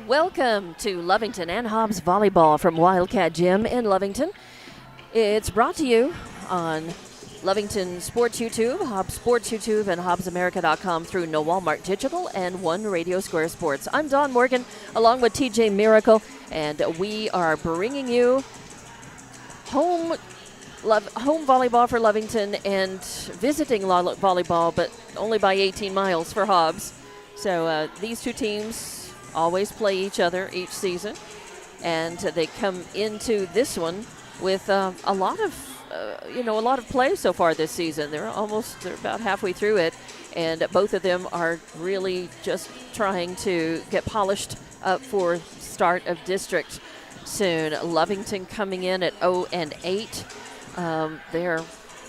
Welcome to Lovington and Hobbs Volleyball from Wildcat Gym in Lovington. It's brought to you on Lovington Sports YouTube, Hobbs Sports YouTube, and HobbsAmerica.com through No Walmart Digital and One Radio Square Sports. I'm Dawn Morgan along with TJ Miracle, and we are bringing you home volleyball for Lovington and visiting volleyball, but only by 18 miles for Hobbs. So these two teams always play each other each season, and they come into this one with a lot of play so far this season. They're about halfway through it, and both of them are really just trying to get polished up for start of district soon. Lovington coming in at 0-8. They're,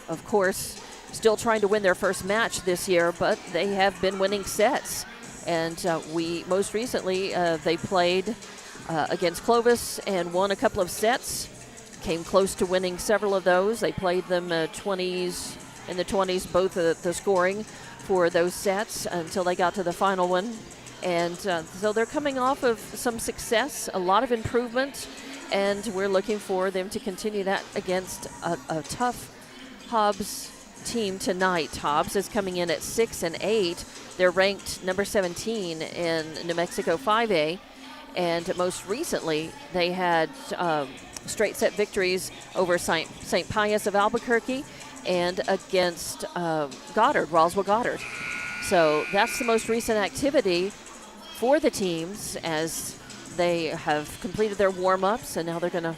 of course, still trying to win their first match this year, but they have been winning sets. And most recently, they played against Clovis and won a couple of sets. Came close to winning several of those. They played them in the 20s, both the scoring for those sets until they got to the final one. And so they're coming off of some success, a lot of improvement, and we're looking for them to continue that against a tough Hobbs team tonight. Hobbs is coming in at 6-8. They're ranked number 17 in New Mexico 5A, and most recently they had straight set victories over St. Pius of Albuquerque and against Roswell Goddard. So that's the most recent activity for the teams as they have completed their warm-ups, and now they're going to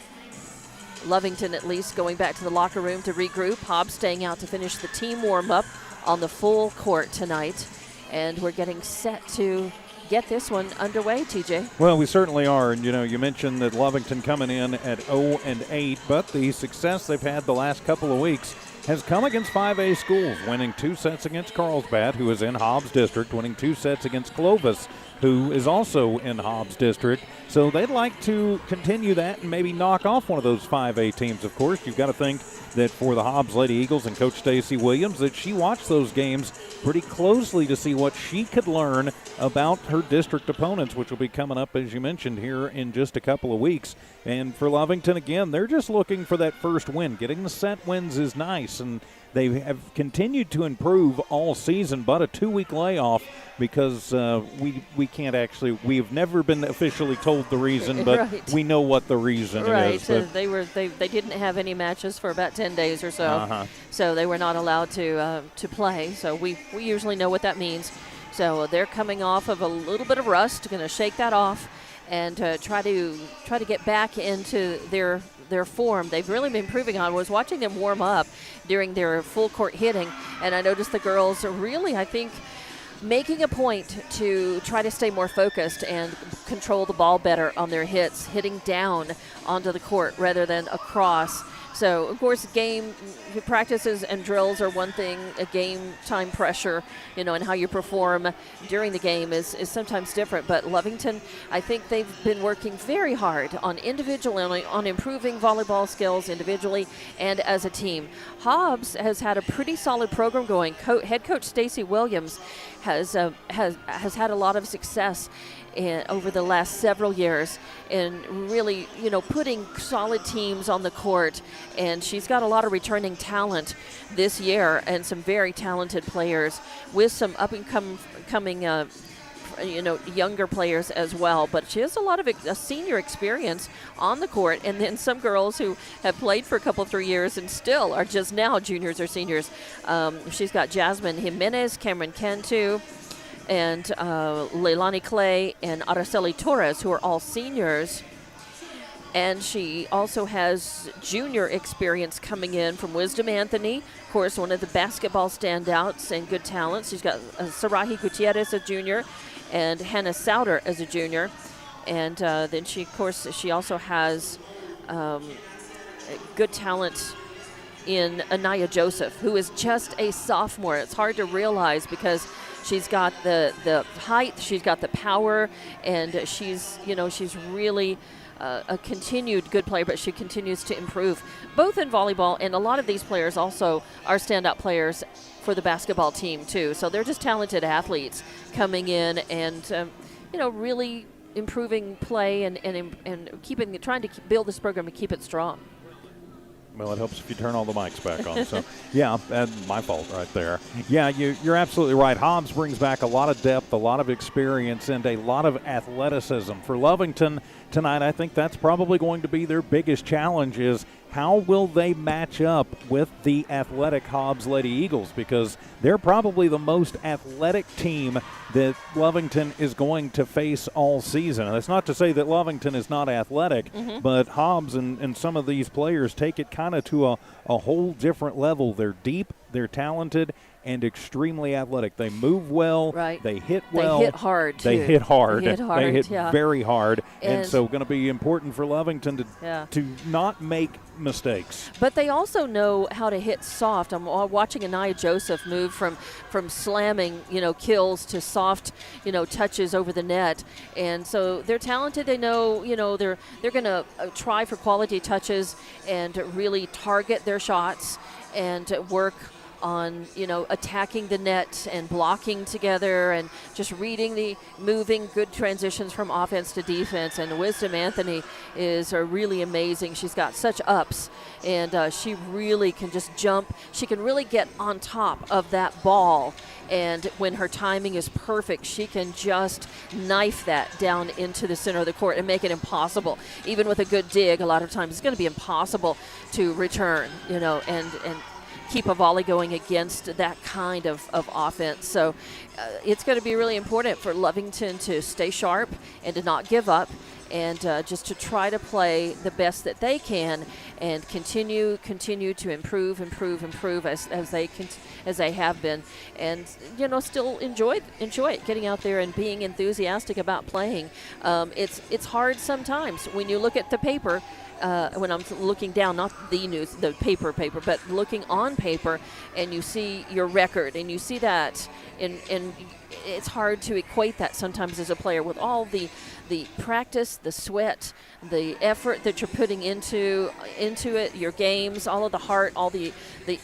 Lovington at least going back to the locker room to regroup. Hobbs staying out to finish the team warm-up on the full court tonight. And we're getting set to get this one underway, TJ. Well, we certainly are. And, you mentioned that Lovington coming in at 0-8, but the success they've had the last couple of weeks has come against 5A schools, winning 2 sets against Carlsbad, who is in Hobbs District, winning 2 sets against Clovis, who is also in Hobbs District. So they'd like to continue that and maybe knock off one of those 5A teams. Of course, you've got to think that for the Hobbs Lady Eagles and Coach Stacy Williams, that she watched those games pretty closely to see what she could learn about her district opponents, which will be coming up, as you mentioned, here in just a couple of weeks. And for Lovington, again, they're just looking for that first win. Getting the set wins is nice, and they have continued to improve all season, but a 2-week layoff because we can't actually, we've never been officially told the reason, but right. We know what the reason is. Right, they didn't have any matches for about 10 days or so, so they were not allowed to play. So we usually know what that means. So they're coming off of a little bit of rust, going to shake that off and try to get back into their form. They've really been improving on. I was watching them warm up during their full court hitting, and I noticed the girls are really, I think, making a point to try to stay more focused and control the ball better on their hits, hitting down onto the court rather than across. So, of course, game practices and drills are one thing. A game time pressure, and how you perform during the game is sometimes different. But Lovington, I think they've been working very hard on improving volleyball skills individually and as a team. Hobbs has had a pretty solid program going. Head coach Stacy Williams has had a lot of success over the last several years in really, putting solid teams on the court. And she's got a lot of returning talent this year and some very talented players with some up-and-coming, younger players as well. But she has a lot of senior experience on the court, and then some girls who have played for a couple, 3 years and still are just now juniors or seniors. She's got Jasmine Jimenez, Cameron Cantu, and Leilani Clay and Araceli Torres, who are all seniors. And she also has junior experience coming in from Wisdom Anthony, of course, one of the basketball standouts and good talents. She's got Sarahi Gutierrez, a junior, and Hannah Souter as a junior. And then she also has good talent in Anaya Joseph, who is just a sophomore. It's hard to realize because she's got the height, she's got the power, and she's really a continued good player, but she continues to improve both in volleyball, and a lot of these players also are standout players for the basketball team too. So they're just talented athletes coming in and really improving play and trying to build this program and keep it strong. Well, it helps if you turn all the mics back on. So, yeah, my fault right there. Yeah, you're absolutely right. Hobbs brings back a lot of depth, a lot of experience, and a lot of athleticism. For Lovington tonight, I think that's probably going to be their biggest challenge is how will they match up with the athletic Hobbs Lady Eagles, because they're probably the most athletic team that Lovington is going to face all season. And that's not to say that Lovington is not athletic, but Hobbs and some of these players take it kind of to a whole different level. They're deep, they're talented, and extremely athletic. They move well. Right. They hit well. They hit hard, too. They hit hard. They hit yeah. very hard. And so going to be important for Lovington to not make mistakes. But they also know how to hit soft. I'm watching Anaya Joseph move from slamming, kills to soft, touches over the net. And so they're talented. They know, they're going to try for quality touches and really target their shots and work on, attacking the net and blocking together and just reading moving good transitions from offense to defense. And Wisdom Anthony is really amazing. She's got such ups, and she really can just jump. She can really get on top of that ball. And when her timing is perfect, she can just knife that down into the center of the court and make it impossible. Even with a good dig, a lot of times it's going to be impossible to return, and keep a volley going against that kind of offense. So it's going to be really important for Lovington to stay sharp and to not give up, and just to try to play the best that they can and continue to improve as they have been, and still enjoy it, getting out there and being enthusiastic about playing. It's hard sometimes when you look at the paper. When I'm looking down, not the news, the paper, but looking on paper, and you see your record, and you see that, and it's hard to equate that sometimes as a player with all the practice, the sweat, the effort that you're putting into it, your games, all of the heart, all the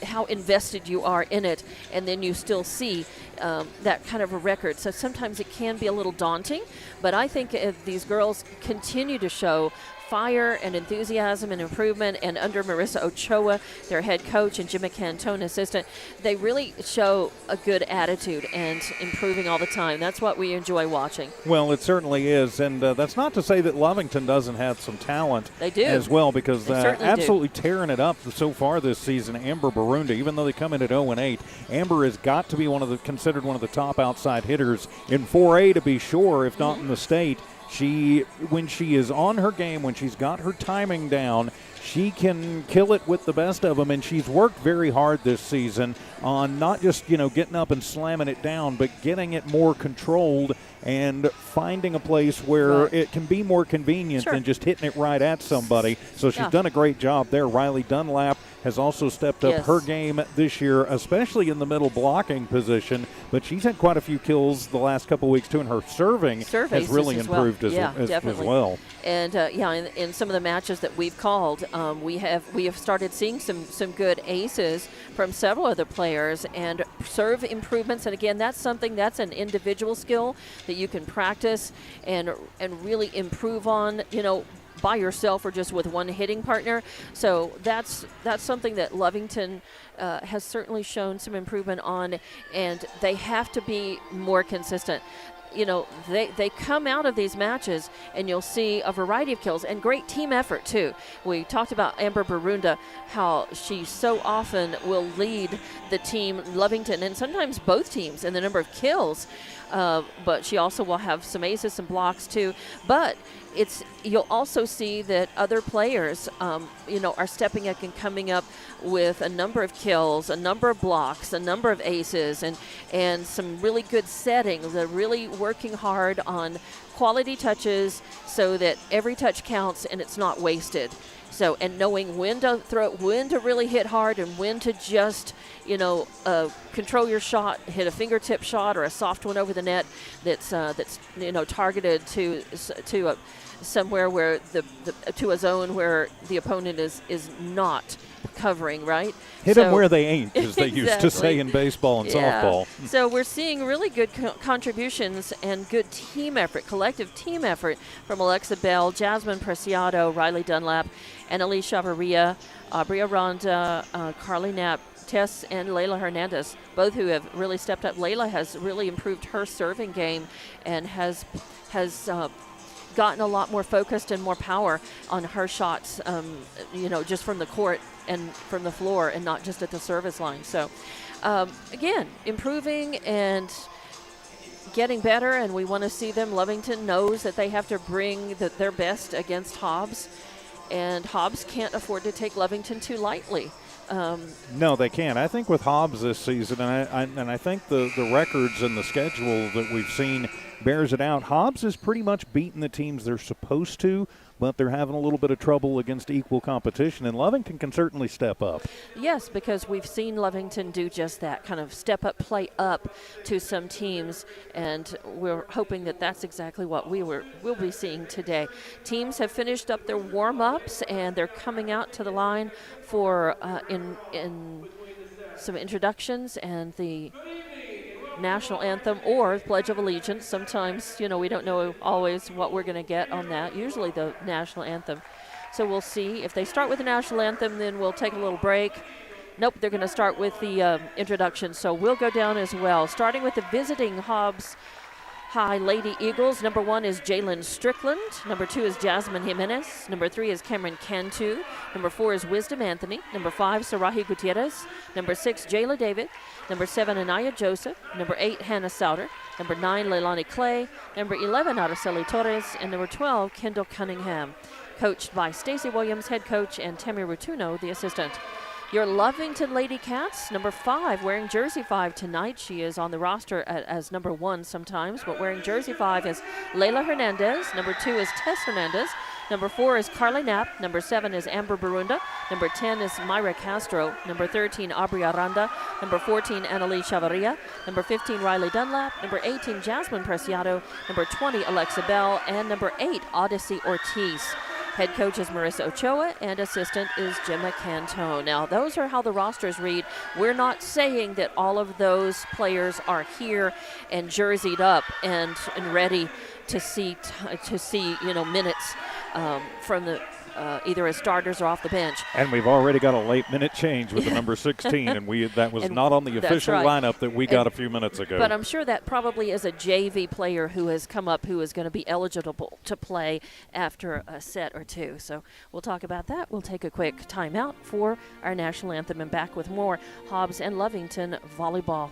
how invested you are in it, and then you still see that kind of a record. So sometimes it can be a little daunting, but I think if these girls continue to show fire and enthusiasm and improvement, and under Marissa Ochoa, their head coach, and Jimmy Cantone, assistant, they really show a good attitude and improving all the time. That's what we enjoy watching. Well, it certainly is, and that's not to say that Lovington doesn't have some talent. They do as well, because absolutely do. Tearing it up so far this season. Amber Barunda, even though they come in at 0-8, Amber has got to be considered one of the top outside hitters in 4A to be sure, if not in the state. When she is on her game, when she's got her timing down, she can kill it with the best of them, and she's worked very hard this season on not just, getting up and slamming it down, but getting it more controlled and finding a place where it can be more convenient than just hitting it right at somebody. So she's done a great job there. Riley Dunlap has also stepped up her game this year, especially in the middle blocking position, but she's had quite a few kills the last couple of weeks too, and her serving has really improved as well. And in some of the matches that we've called, we have started seeing some good aces from several other players, and serve improvements. And again, that's an individual skill that you can practice and really improve on, by yourself or just with one hitting partner. So that's something that Lovington has certainly shown some improvement on, and they have to be more consistent. They come out of these matches and you'll see a variety of kills and great team effort too. We talked about Amber Barunda, how she so often will lead the team, Lovington, and sometimes both teams in the number of kills. But she also will have some aces, some blocks too. But you'll also see that other players, are stepping up and coming up with a number of kills, a number of blocks, a number of aces, and some really good settings. They're really working hard on quality touches so that every touch counts and it's not wasted. So, and knowing when to throw, when to really hit hard, and when to just, control your shot, hit a fingertip shot or a soft one over the net that's targeted to somewhere where to a zone where the opponent is not covering, right? Hit them where they ain't, as they used to say in baseball and softball. So we're seeing really good contributions and good team effort, collective team effort from Alexa Bell, Jasmine Preciado, Riley Dunlap, Annalise Chavarria, Bria Ronda, Carly Knapp, Tess, and Layla Hernandez, both who have really stepped up. Layla has really improved her serving game and has gotten a lot more focused and more power on her shots, just from the court and from the floor and not just at the service line. So, again, improving and getting better, and we want to see them. Lovington knows that they have to bring their best against Hobbs, and Hobbs can't afford to take Lovington too lightly. No, they can't. I think with Hobbs this season, and I think the records and the schedule that we've seen bears it out. Hobbs has pretty much beaten the teams they're supposed to, but they're having a little bit of trouble against equal competition, and Lovington can certainly step up. Yes, because we've seen Lovington do just that, kind of step up, play up to some teams, and we're hoping that that's exactly what we'll be seeing today. Teams have finished up their warm-ups, and they're coming out to the line for in some introductions and the national anthem or Pledge of Allegiance. Sometimes, we don't know always what we're going to get on that. Usually the national anthem. So we'll see. If they start with the national anthem, then we'll take a little break. Nope, they're going to start with the introduction. So we'll go down as well. Starting with the visiting Hobbs High Lady Eagles. Number 1 is Jalen Strickland. Number 2 is Jasmine Jimenez. Number 3 is Cameron Cantu. Number 4 is Wisdom Anthony. Number 5, Sarahi Gutierrez. Number 6, Jayla David. Number 7, Anaya Joseph. Number 8, Hannah Souter. Number 9, Leilani Clay. Number 11, Araceli Torres. And number 12, Kendall Cunningham. Coached by Stacey Williams, head coach, and Tammy Rutuno, the assistant. Your Lovington Lady Cats, number 5, wearing jersey 5 tonight. She is on the roster as number 1 sometimes, but wearing jersey 5 is Layla Hernandez. Number 2 is Tess Hernandez. Number 4 is Carly Knapp. Number 7 is Amber Barunda. Number 10 is Myra Castro. Number 13, Aubrey Aranda. Number 14, Annalise Chavarria. Number 15, Riley Dunlap. Number 18, Jasmine Preciado. Number 20, Alexa Bell. And number 8, Odyssey Ortiz. Head coach is Marissa Ochoa, and assistant is Gemma Cantone. Now, those are how the rosters read. We're not saying that all of those players are here and jerseyed up and ready to see minutes from the either as starters or off the bench. And we've already got a late minute change with the number 16, and that was not on the official lineup that we got a few minutes ago. But I'm sure that probably is a JV player who has come up who is going to be eligible to play after a set or two. So we'll talk about that. We'll take a quick timeout for our national anthem and back with more Hobbs and Lovington volleyball.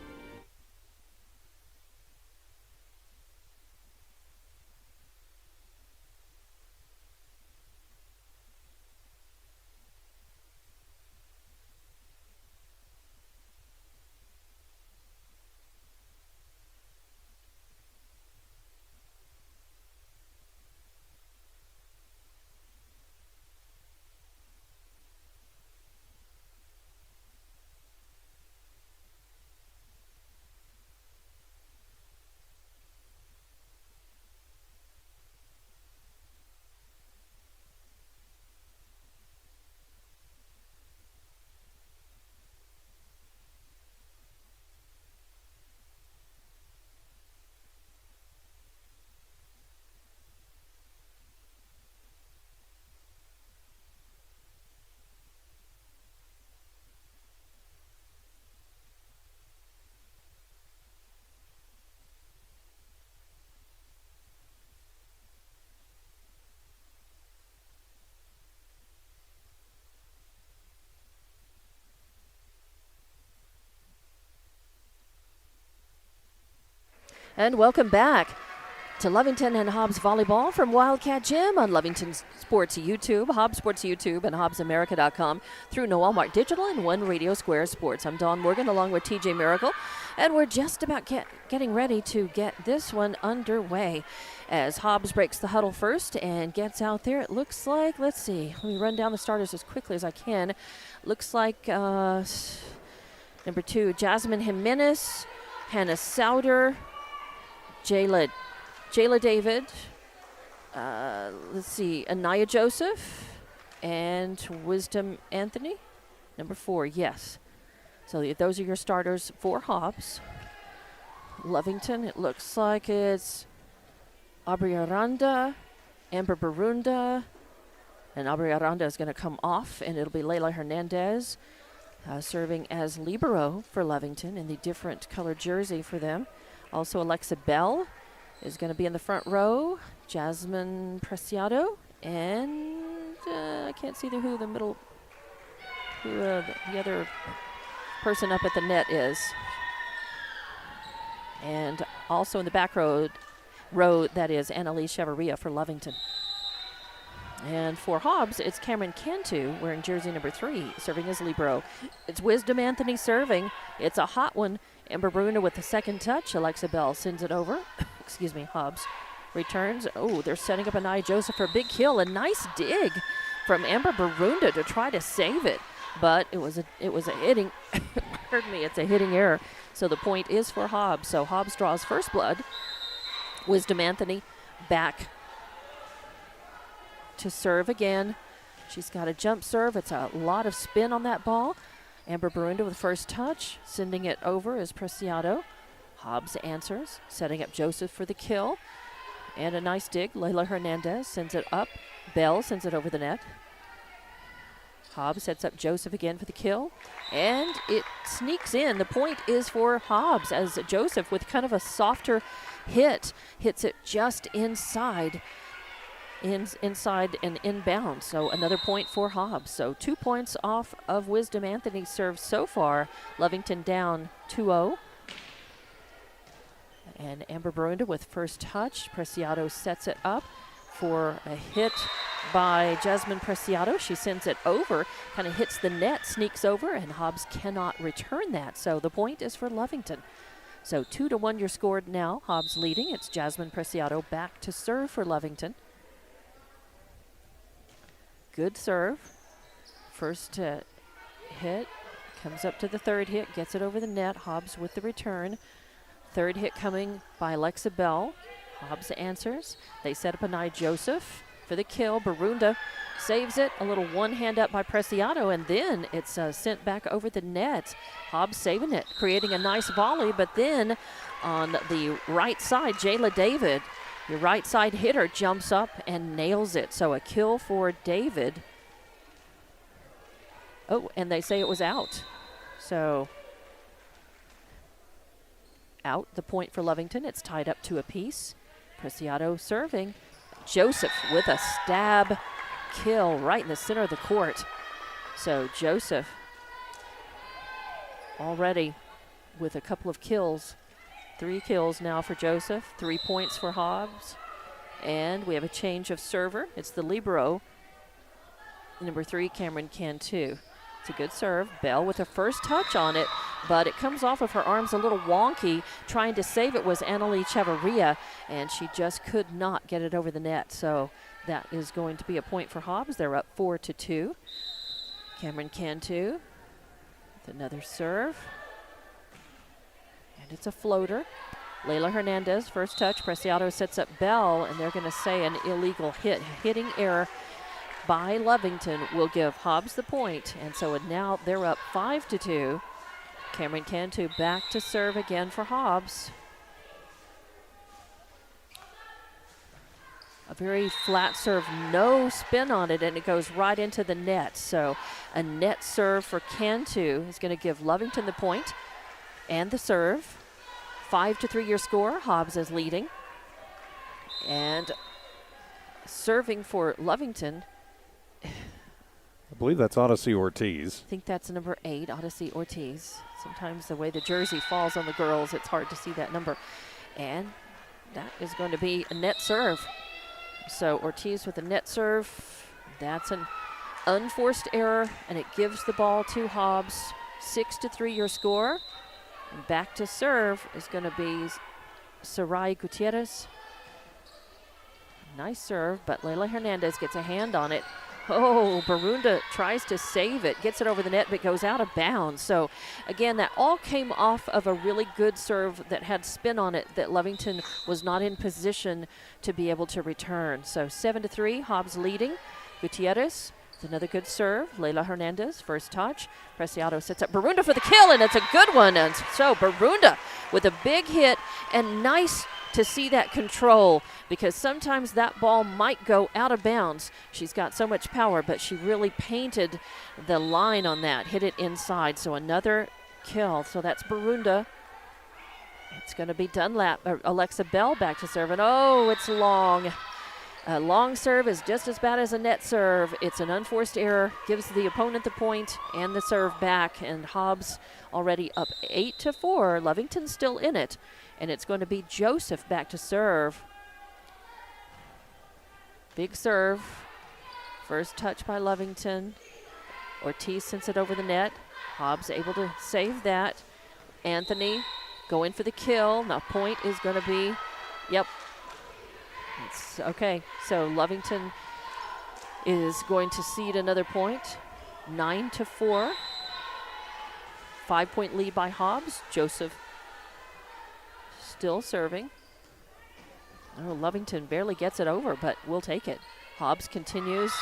And welcome back to Lovington and Hobbs volleyball from Wildcat Gym on Lovington Sports YouTube, Hobbs Sports YouTube, and HobbsAmerica.com through No Walmart Digital and One Radio Square Sports. I'm Dawn Morgan along with TJ Miracle, and we're just about getting ready to get this one underway as Hobbs breaks the huddle first and gets out there. It looks like, let's see, let me run down the starters as quickly as I can. Looks like number 2, Jasmine Jimenez, Hannah Souter, Jayla David, let's see, Anaya Joseph, and Wisdom Anthony. Number 4, yes. So those are your starters for Hobbs. Lovington, it looks like it's Aubrey Aranda, Amber Barunda, and Aubrey Aranda is going to come off, and it'll be Layla Hernandez serving as libero for Lovington in the different colored jersey for them. Also, Alexa Bell is going to be in the front row. Jasmine Preciado, and I can't see the other person up at the net is. And also in the back row that is Annalise Chavarria for Lovington. And for Hobbs, it's Cameron Cantu wearing jersey number 3, serving as libero. It's Wisdom Anthony serving. It's a hot one. Amber Bruna with the second touch. Alexa Bell sends it over. Excuse me, Hobbs returns. Oh, they're setting up Anaya Joseph for a big kill. A nice dig from Amber Barunda to try to save it. But it was a hitting, pardon me, it's a hitting error. So the point is for Hobbs. So Hobbs draws first blood. Wisdom Anthony back to serve again. She's got a jump serve. It's a lot of spin on that ball. Amber Barunda with first touch, sending it over is Preciado. Hobbs answers, setting up Joseph for the kill. And a nice dig. Layla Hernandez sends it up. Bell sends it over the net. Hobbs sets up Joseph again for the kill. And it sneaks in. The point is for Hobbs as Joseph with kind of a softer hit hits it just inside and inbound. So another point for Hobbs. So 2 points off of Wisdom Anthony's serve so far. Lovington down 2-0. And Amber Barunda with first touch. Preciado sets it up for a hit by Jasmine Preciado. She sends it over, kind of hits the net, sneaks over, and Hobbs cannot return that. So the point is for Lovington. So 2-1 you're scored now. Hobbs leading. It's Jasmine Preciado back to serve for Lovington. Good serve. First hit. Comes up to the third hit. Gets it over the net. Hobbs with the return. Third hit coming by Alexa Bell. Hobbs answers. They set up Anaya Joseph for the kill. Barunda saves it. A little one hand up by Preciado, and then it's sent back over the net. Hobbs saving it, creating a nice volley, but then on the right side, Jayla David, your right side hitter, jumps up and nails it. So a kill for David. Oh, and they say it was out. So out, the point for Lovington. It's tied up to a piece. Preciado serving. Joseph with a stab kill right in the center of the court. So Joseph already with a couple of kills. 3 kills now for Joseph. 3 points for Hobbs. And we have a change of server. It's the libero, number 3, Cameron Cantu. It's a good serve. Bell with a first touch on it, but it comes off of her arms a little wonky. Trying to save it was Annalise Chavarria, and she just could not get it over the net. So that is going to be a point for Hobbs. They're up 4-2. Cameron Cantu with another serve. And it's a floater. Layla Hernandez, first touch. Preciado sets up Bell, and they're going to say an illegal hitting error by Lovington will give Hobbs the point. And so now they're up 5-2. Cameron Cantu back to serve again for Hobbs. A very flat serve, no spin on it, and it goes right into the net. So a net serve for Cantu is going to give Lovington the point and the serve. 5-3 your score. Hobbs is leading. And serving for Lovington, I believe that's Odyssey Ortiz. I think that's number 8, Odyssey Ortiz. Sometimes the way the jersey falls on the girls, it's hard to see that number. And that is going to be a net serve. So Ortiz with a net serve. That's an unforced error, and it gives the ball to Hobbs. 6-3 your score. And back to serve is going to be Sarai Gutierrez. Nice serve, but Layla Hernandez gets a hand on it. Oh, Barunda tries to save it, gets it over the net, but goes out of bounds. So, again, that all came off of a really good serve that had spin on it that Lovington was not in position to be able to return. So, 7-3, Hobbs leading. Gutierrez It's another good serve. Layla Hernandez, first touch. Preciado sets up Barunda for the kill, and it's a good one. And so Barunda with a big hit, and nice to see that control, because sometimes that ball might go out of bounds. She's got so much power, but she really painted the line on that, hit it inside. So another kill. So that's Barunda. It's going to be Dunlap, Alexa Bell back to serve, and oh, it's long. A long serve is just as bad as a net serve. It's an unforced error, gives the opponent the point and the serve back, and Hobbs already up 8-4. Lovington's still in it, and it's going to be Joseph back to serve. Big serve. First touch by Lovington. Ortiz sends it over the net. Hobbs able to save that. Anthony going for the kill. Now point is going to be, yep. It's okay. So Lovington is going to cede another point. 9-4. 5-point lead by Hobbs. Joseph still serving. Oh, Lovington barely gets it over, but we'll take it. Hobbs continues.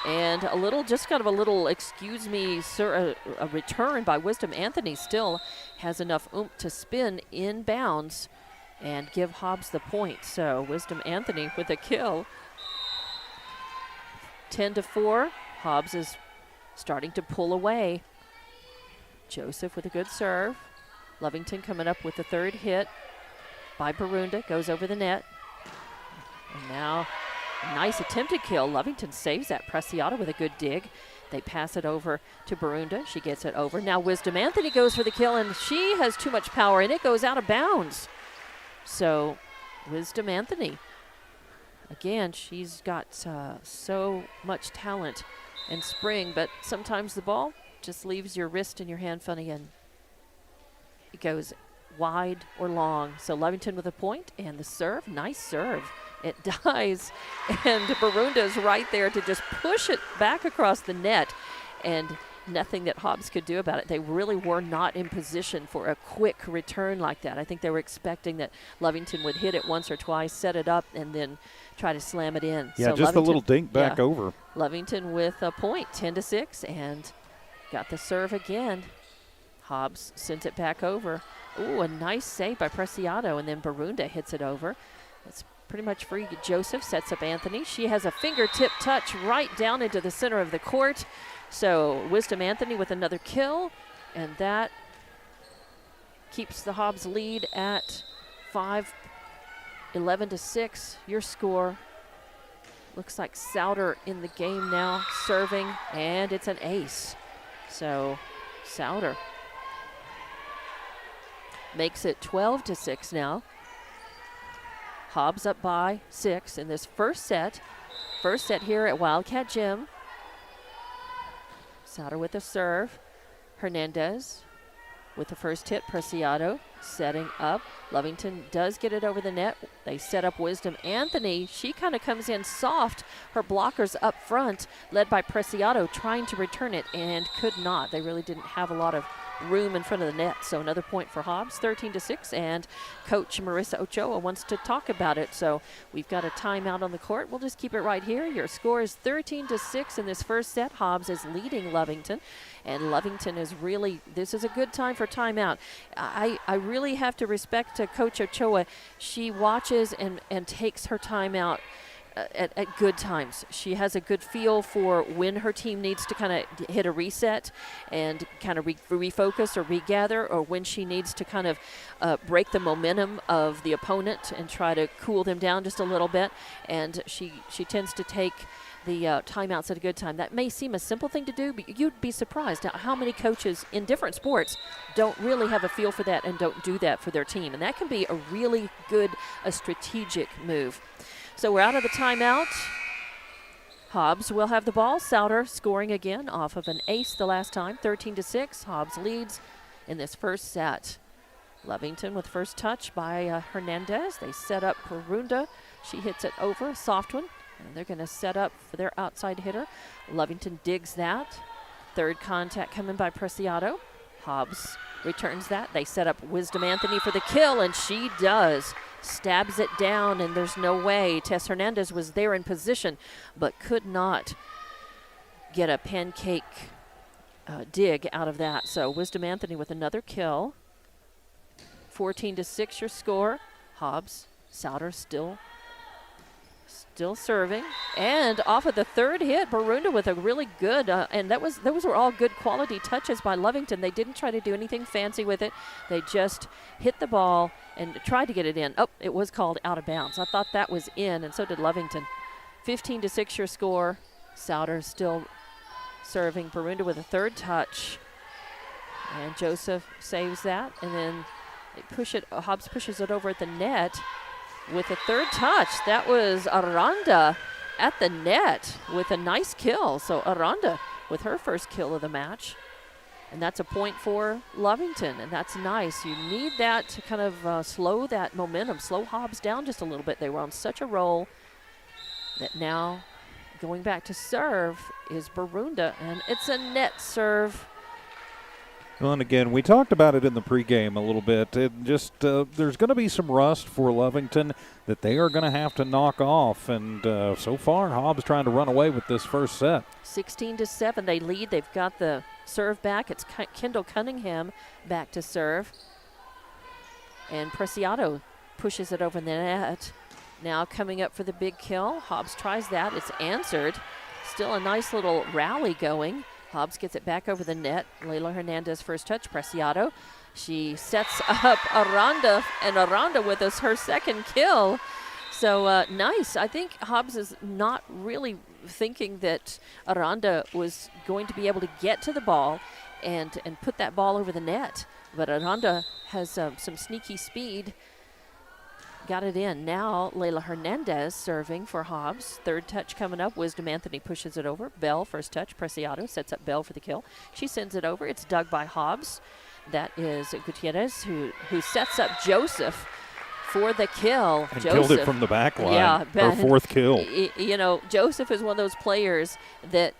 And a little, just kind of a little, excuse me, sir, a return by Wisdom Anthony still has enough oomph to spin inbounds and give Hobbs the point. So Wisdom Anthony with a kill. 10-4. Hobbs is starting to pull away. Joseph with a good serve. Lovington coming up with the third hit by Barunda. Goes over the net. And now a nice attempted kill. Lovington saves that. Preciado with a good dig. They pass it over to Barunda. She gets it over. Now Wisdom Anthony goes for the kill, and she has too much power, and it goes out of bounds. So Wisdom Anthony, again, she's got so much talent and spring, but sometimes the ball just leaves your wrist and your hand funny, and it goes wide or long. So Lovington with a point, and the serve, nice serve. It dies, and Barunda's right there to just push it back across the net, and nothing that Hobbs could do about it. They really were not in position for a quick return like that. I think they were expecting that Lovington would hit it once or twice, set it up, and then try to slam it in. Yeah, so just Lovington, a little dink back over. Lovington with a point, 10-6, and got the serve again. Hobbs sent it back over. Ooh, a nice save by Preciado, and then Barunda hits it over. It's pretty much free. Joseph sets up Anthony. She has a fingertip touch right down into the center of the court. So Wisdom Anthony with another kill, and that keeps the Hobbs lead at 5, 11-6. Your score. Looks like Souter in the game now, serving, and it's an ace. So Souter makes it 12-6 now. Hobbs up by 6 in this first set. First set here at Wildcat Gym. Souter with a serve. Hernandez with the first hit. Preciado setting up. Lovington does get it over the net. They set up Wisdom Anthony. She kind of comes in soft. Her blockers up front, led by Preciado, trying to return it and could not. They really didn't have a lot of room in front of the net. So another point for Hobbs, 13-6, and Coach Marissa Ochoa wants to talk about it. So we've got a timeout on the court. We'll just keep it right here. Your score is 13-6 in this first set. Hobbs is leading Lovington, and Lovington is really, this is a good time for timeout. I really have to respect Coach Ochoa. She watches and takes her timeout at good times. She has a good feel for when her team needs to kind of hit a reset and kind of refocus or regather, or when she needs to kind of break the momentum of the opponent and try to cool them down just a little bit. And she tends to take the timeouts at a good time. That may seem a simple thing to do, but you'd be surprised at how many coaches in different sports don't really have a feel for that and don't do that for their team. And that can be a really good, a strategic move. So we're out of the timeout. Hobbs will have the ball. Souter scoring again off of an ace the last time, 13-6. Hobbs leads in this first set. Lovington with first touch by Hernandez. They set up Barunda. She hits it over, a soft one. And they're going to set up for their outside hitter. Lovington digs that. Third contact coming by Preciado. Hobbs returns that. They set up Wisdom Anthony for the kill, and she does. Stabs it down, and there's no way. Tess Hernandez was there in position, but could not get a pancake dig out of that. So Wisdom Anthony with another kill. 14-6 your score. Hobbs, Souter still serving. And off of the third hit, Barunda with a really good, and those were all good quality touches by Lovington. They didn't try to do anything fancy with it. They just hit the ball and tried to get it in. Oh, it was called out of bounds. I thought that was in, and so did Lovington. 15-6 your score. Souter still serving. Barunda with a third touch. And Joseph saves that, and then Hobbs pushes it over at the net with a third touch. That was Aranda at the net with a nice kill. So Aranda with her first kill of the match. And that's a point for Lovington, and that's nice. You need that to kind of slow that momentum, slow Hobbs down just a little bit. They were on such a roll that now going back to serve is Barunda, and it's a net serve. Well, and again, we talked about it in the pregame a little bit. There's going to be some rust for Lovington that they are going to have to knock off. And so far, Hobbs trying to run away with this first set. 16-7, they lead. They've got the serve back. It's Kendall Cunningham back to serve. And Preciado pushes it over the net. Now coming up for the big kill. Hobbs tries that. It's answered. Still a nice little rally going. Hobbs gets it back over the net. Layla Hernandez first touch. Preciado. She sets up Aranda, and Aranda with us her second kill. So nice. I think Hobbs is not really thinking that Aranda was going to be able to get to the ball and put that ball over the net. But Aranda has some sneaky speed. Got it in. Now Layla Hernandez serving for Hobbs. Third touch coming up. Wisdom Anthony pushes it over. Bell first touch. Preciado sets up Bell for the kill. She sends it over. It's dug by Hobbs. That is Gutierrez who sets up Joseph for the kill. And Joseph killed it from the back line. Yeah, her fourth kill. You know, Joseph is one of those players that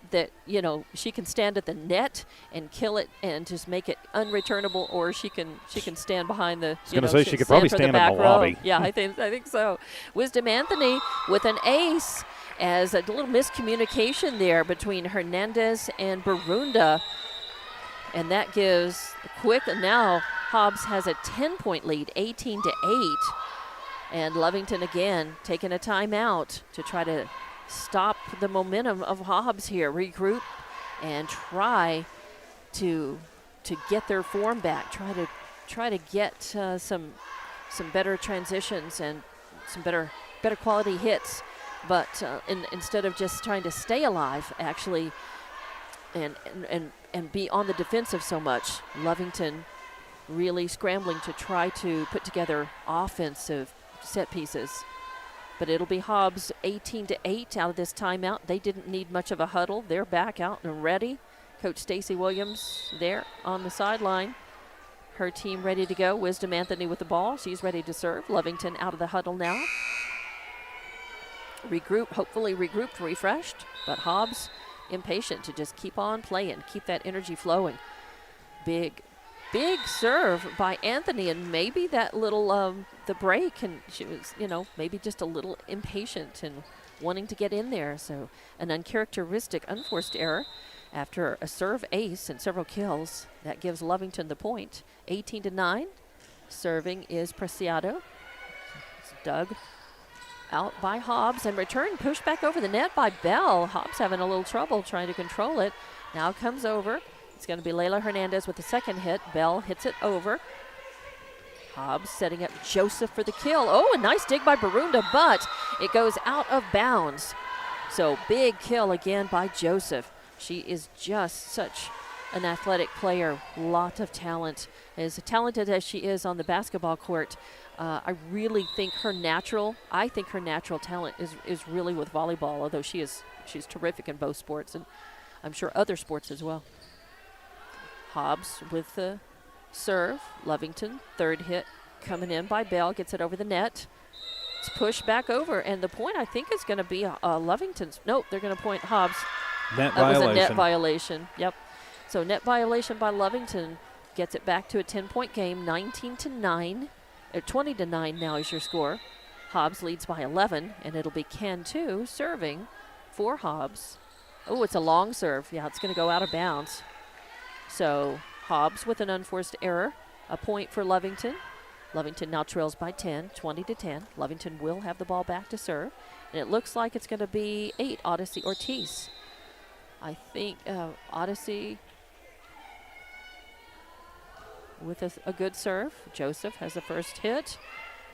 you know, she can stand at the net and kill it and just make it unreturnable, or she can stand behind the. I was going to say she could probably stand in the lobby. Yeah, I think so. Wisdom Anthony with an ace, as a little miscommunication there between Hernandez and Barunda. And that gives quick. Now Hobbs has a 10-point lead, 18-8. And Lovington again taking a timeout to try to stop the momentum of Hobbs here. Regroup and try to get their form back. Try to get some better transitions and some better quality hits. But instead of just trying to stay alive, actually, and be on the defensive so much, Lovington really scrambling to try to put together offensive set pieces. But it'll be Hobbs 18-8 out of this timeout. They didn't need much of a huddle. They're back out and ready. Coach Stacy Williams there on the sideline. Her team ready to go. Wisdom Anthony with the ball. She's ready to serve. Lovington out of the huddle now. Hopefully regrouped, refreshed. But Hobbs impatient to just keep on playing, keep that energy flowing. Big serve by Anthony, and maybe that little the break, and she was, you know, maybe just a little impatient and wanting to get in there. So an uncharacteristic unforced error after a serve ace and several kills. That gives Lovington the point. 18-9. Serving is Preciado. It's dug out by Hobbs, and return pushed back over the net by Bell. Hobbs having a little trouble trying to control it. Now comes over. It's going to be Layla Hernandez with the second hit. Bell hits it over. Hobbs setting up Joseph for the kill. Oh, a nice dig by Barunda, but it goes out of bounds. So big kill again by Joseph. She is just such an athletic player, lot of talent. As talented as she is on the basketball court, I really think her natural talent is really with volleyball, although she's terrific in both sports, and I'm sure other sports as well. Hobbs with the serve. Lovington, third hit coming in by Bell, gets it over the net. It's pushed back over, and the point I think is going to be Lovington's. Nope, they're going to point Hobbs. Net that violation. was a net violation. Yep. So net violation by Lovington gets it back to a 10-point game, 19-9. 20-9 now is your score. Hobbs leads by 11, and it'll be Cantu serving for Hobbs. Oh, it's a long serve. Yeah, it's going to go out of bounds. So Hobbs with an unforced error. A point for Lovington. Lovington now trails by 10, 20-10. Lovington will have the ball back to serve. And it looks like it's going to be 8, Odyssey Ortiz. I think Odyssey with a good serve. Joseph has the first hit.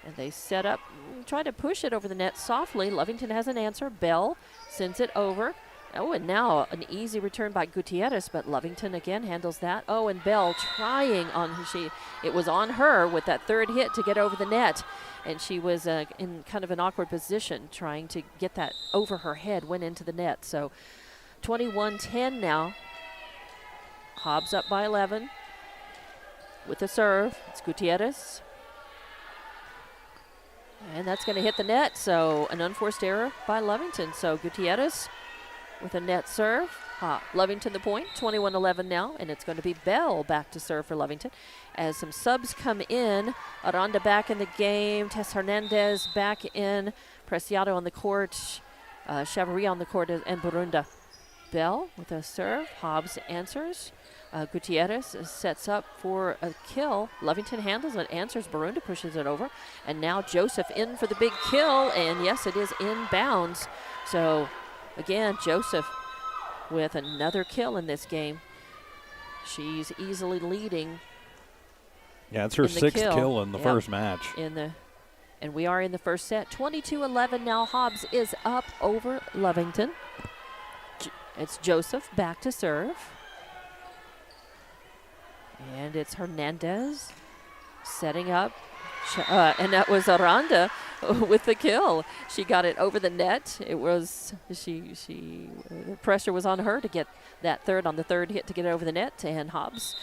And they set up, try to push it over the net softly. Lovington has an answer. Bell sends it over. Oh, and now an easy return by Gutierrez, but Lovington again handles that. Oh, and Bell trying on it was on her with that third hit to get over the net, and she was in kind of an awkward position trying to get that over her head, went into the net. So 21-10 now. Hobbs up by 11 with a serve. It's Gutierrez. And that's going to hit the net, so an unforced error by Lovington. So Gutierrez with a net serve. Lovington the point, 21-11 now, and it's going to be Bell back to serve for Lovington. As some subs come in, Aranda back in the game, Tess Hernandez back in, Preciado on the court, Chavarria on the court, and Burunda. Bell with a serve. Hobbs answers. Gutierrez sets up for a kill. Lovington handles it, answers. Burunda pushes it over. And now Joseph in for the big kill, and yes, it is in bounds. So again, Joseph with another kill in this game. She's easily leading. Yeah, it's her sixth kill in the first match. And we are in the first set. 22-11 now. Hobbs is up over Lovington. It's Joseph back to serve. And it's Hernandez setting up. And that was Aranda with the kill. She got it over the net. It was, the pressure was on her to get that third on the third hit to get it over the net. And Hobbs,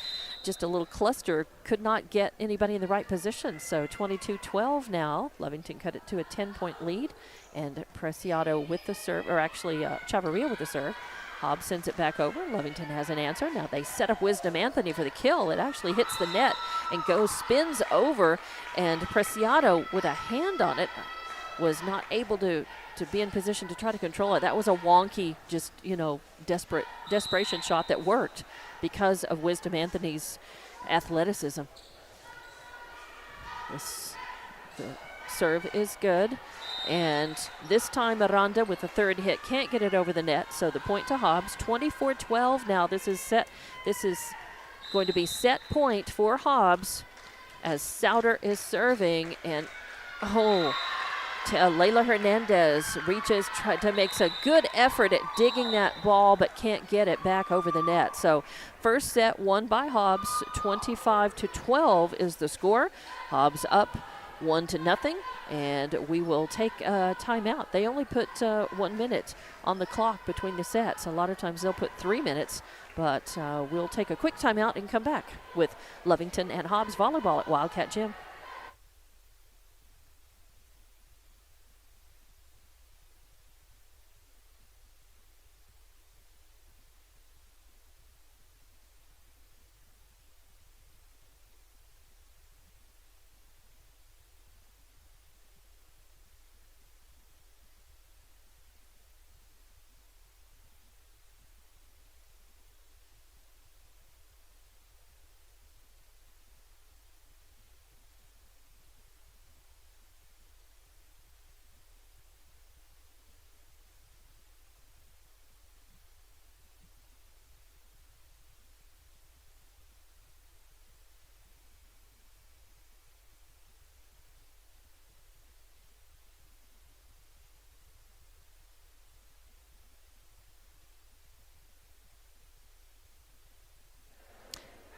just a little cluster, could not get anybody in the right position. So 22-12 now. Lovington cut it to a 10-point lead. And Preciado with the serve, or actually Chavarria with the serve. Hobbs sends it back over. Lovington has an answer. Now they set up Wisdom Anthony for the kill. It actually hits the net and spins over. And Preciado, with a hand on it, was not able to be in position to try to control it. That was a wonky, just, desperation shot that worked because of Wisdom Anthony's athleticism. The serve is good. And this time Aranda with the third hit can't get it over the net, so the point to Hobbs. 24-12 now. This is going to be set point for Hobbs as Souter is serving. And Layla Hernandez makes a good effort at digging that ball but can't get it back over the net. So first set won by Hobbs. 25-12 is the score. Hobbs up 1-0, and we will take a timeout. They only put 1 minute on the clock between the sets. A lot of times they'll put 3 minutes, but we'll take a quick timeout and come back with Lovington and Hobbs volleyball at Wildcat Gym.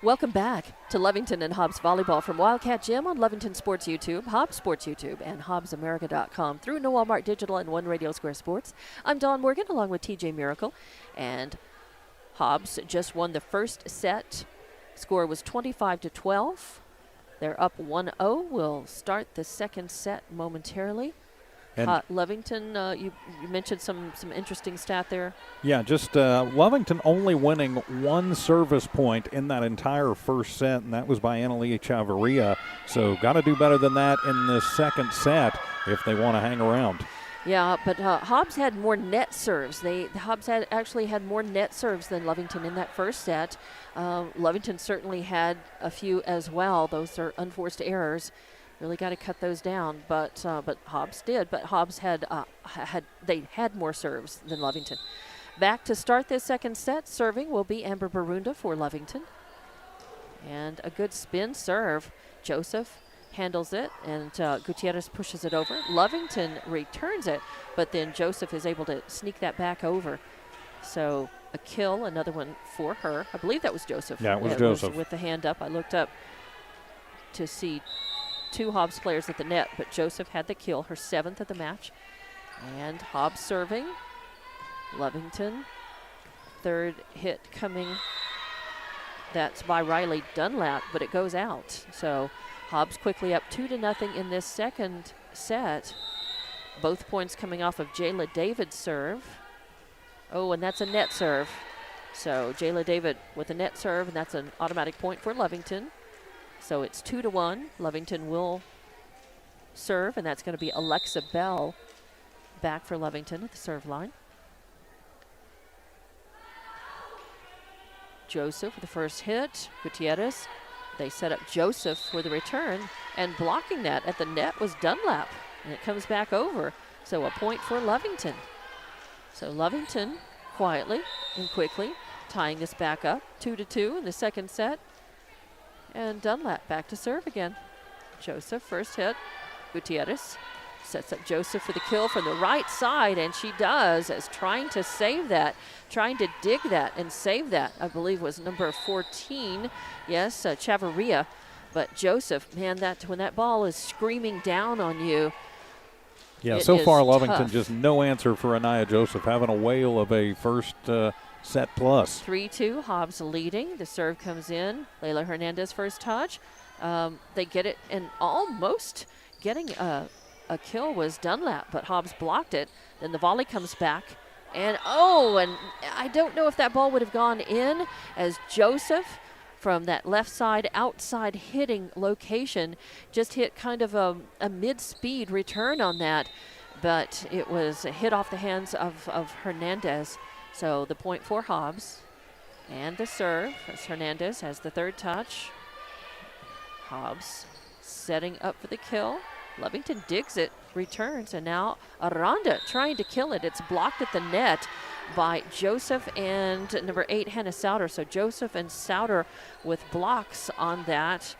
Welcome back to Lovington and Hobbs volleyball from Wildcat Gym on Lovington Sports YouTube, Hobbs Sports YouTube, and HobbsAmerica.com through No Walmart Digital and One Radio Square Sports. I'm Dawn Morgan along with TJ Miracle, and Hobbs just won the first set. Score was 25-12. They're up 1-0. We'll start the second set momentarily. And Lovington, you mentioned some interesting stat there. Yeah, just Lovington only winning one service point in that entire first set, and that was by Analia Chavarria. So got to do better than that in the second set if they want to hang around. Yeah, but Hobbs had more net serves. Hobbs actually had more net serves than Lovington in that first set. Lovington certainly had a few as well. Those are unforced errors. Really got to cut those down. But Hobbs did. But Hobbs had more serves than Lovington. Back to start this second set. Serving will be Amber Barunda for Lovington. And a good spin serve. Joseph handles it, and Gutierrez pushes it over. Lovington returns it, but then Joseph is able to sneak that back over. So a kill, another one for her. I believe that was Joseph. Yeah, it was Joseph. With the hand up. I looked up to see 2 Hobbs players at the net, but Joseph had the kill, her 7th of the match. And Hobbs serving. Lovington, third hit coming. That's by Riley Dunlap, but it goes out. So Hobbs quickly up 2-0 in this second set. Both points coming off of Jayla David's serve. Oh, and that's a net serve. So Jayla David with a net serve, and that's an automatic point for Lovington. So it's 2-1. Lovington will serve, and that's going to be Alexa Bell back for Lovington at the serve line. Joseph with the first hit. Gutierrez. They set up Joseph for the return, and blocking that at the net was Dunlap, and it comes back over. So a point for Lovington. So Lovington quietly and quickly tying this back up, 2-2 in the second set. And Dunlap back to serve again. Joseph, first hit. Gutierrez sets up Joseph for the kill from the right side, and she does, as trying to save that, trying to dig that and save that, I believe was number 14. Yes, Chavarria. But Joseph, man, when that ball is screaming down on you. Yeah, so far Lovington tough. just no answer for Anaya Joseph, having a whale of a first set plus. 3-2, Hobbs leading. The serve comes in. Layla Hernandez first touch. They get it, and almost getting a kill was Dunlap, but Hobbs blocked it. Then the volley comes back. And I don't know if that ball would have gone in, as Joseph from that left side outside hitting location just hit kind of a mid-speed return on that, but it was a hit off the hands of Hernandez. So the point for Hobbs. And the serve as Hernandez has the third touch. Hobbs setting up for the kill. Lovington digs it, returns, and now Aranda trying to kill it. It's blocked at the net by Joseph and number 8, Hannah Souter. So Joseph and Souter with blocks on that.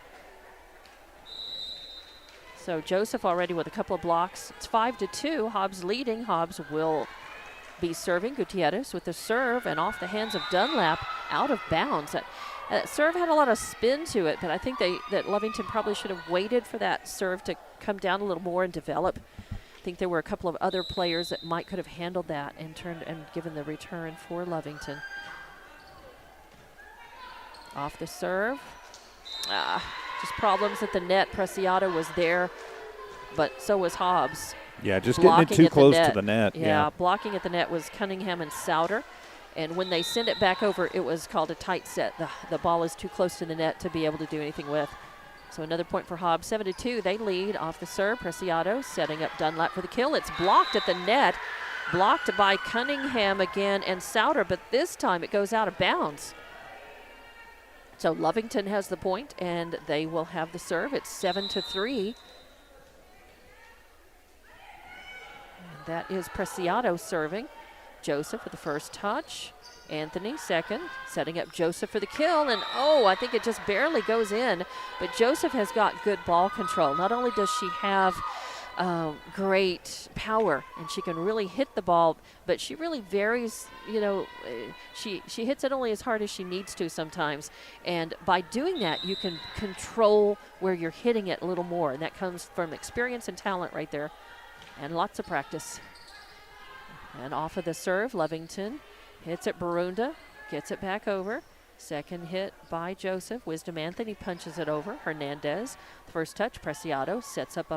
So Joseph already with a couple of blocks. It's 5-2, Hobbs leading. Hobbs will be serving. Gutierrez with the serve, and off the hands of Dunlap, out of bounds. That serve had a lot of spin to it, but I think that Lovington probably should have waited for that serve to come down a little more and develop. I think there were a couple of other players that could have handled that and turned and given the return for Lovington. Off the serve. Just problems at the net. Preciado was there, but so was Hobbs. Yeah, just getting it too close to the net. Yeah, blocking at the net was Cunningham and Souter. And when they send it back over, it was called a tight set. The ball is too close to the net to be able to do anything with. So another point for Hobbs, 7-2. They lead off the serve. Preciado setting up Dunlap for the kill. It's blocked at the net. Blocked by Cunningham again and Souter, but this time it goes out of bounds. So Lovington has the point, and they will have the serve. It's 7-3. And that is Preciado serving. Joseph with the first touch. Anthony second, setting up Joseph for the kill, and I think it just barely goes in. But Joseph has got good ball control. Not only does she have great power, and she can really hit the ball, but she really varies, she hits it only as hard as she needs to sometimes. And by doing that, you can control where you're hitting it a little more, and that comes from experience and talent right there, and lots of practice. And off of the serve, Lovington hits it Barunda, gets it back over. Second hit by Joseph. Wisdom Anthony punches it over. Hernandez, first touch. Preciado sets up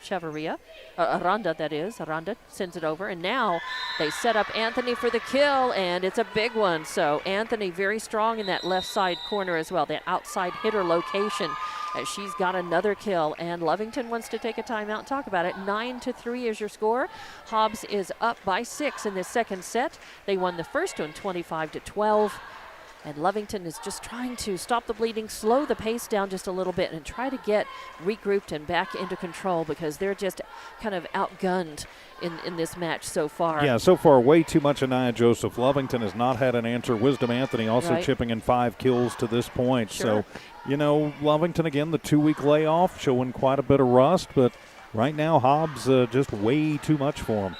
Chavarria. Aranda, that is. Aranda sends it over. And now they set up Anthony for the kill, and it's a big one. So Anthony very strong in that left side corner as well, that outside hitter location. as she's got another kill. And Lovington wants to take a timeout and talk about it. 9-3 is your score. Hobbs is up by 6 in this second set. They won the first one 25-12. And Lovington is just trying to stop the bleeding, slow the pace down just a little bit, and try to get regrouped and back into control, because they're just kind of outgunned in this match so far. Yeah, so far way too much of Nia Joseph. Lovington has not had an answer. Wisdom Anthony also chipping in 5 kills to this point. Sure. So, Lovington, again, the 2-week layoff, showing quite a bit of rust, but right now Hobbs just way too much for him.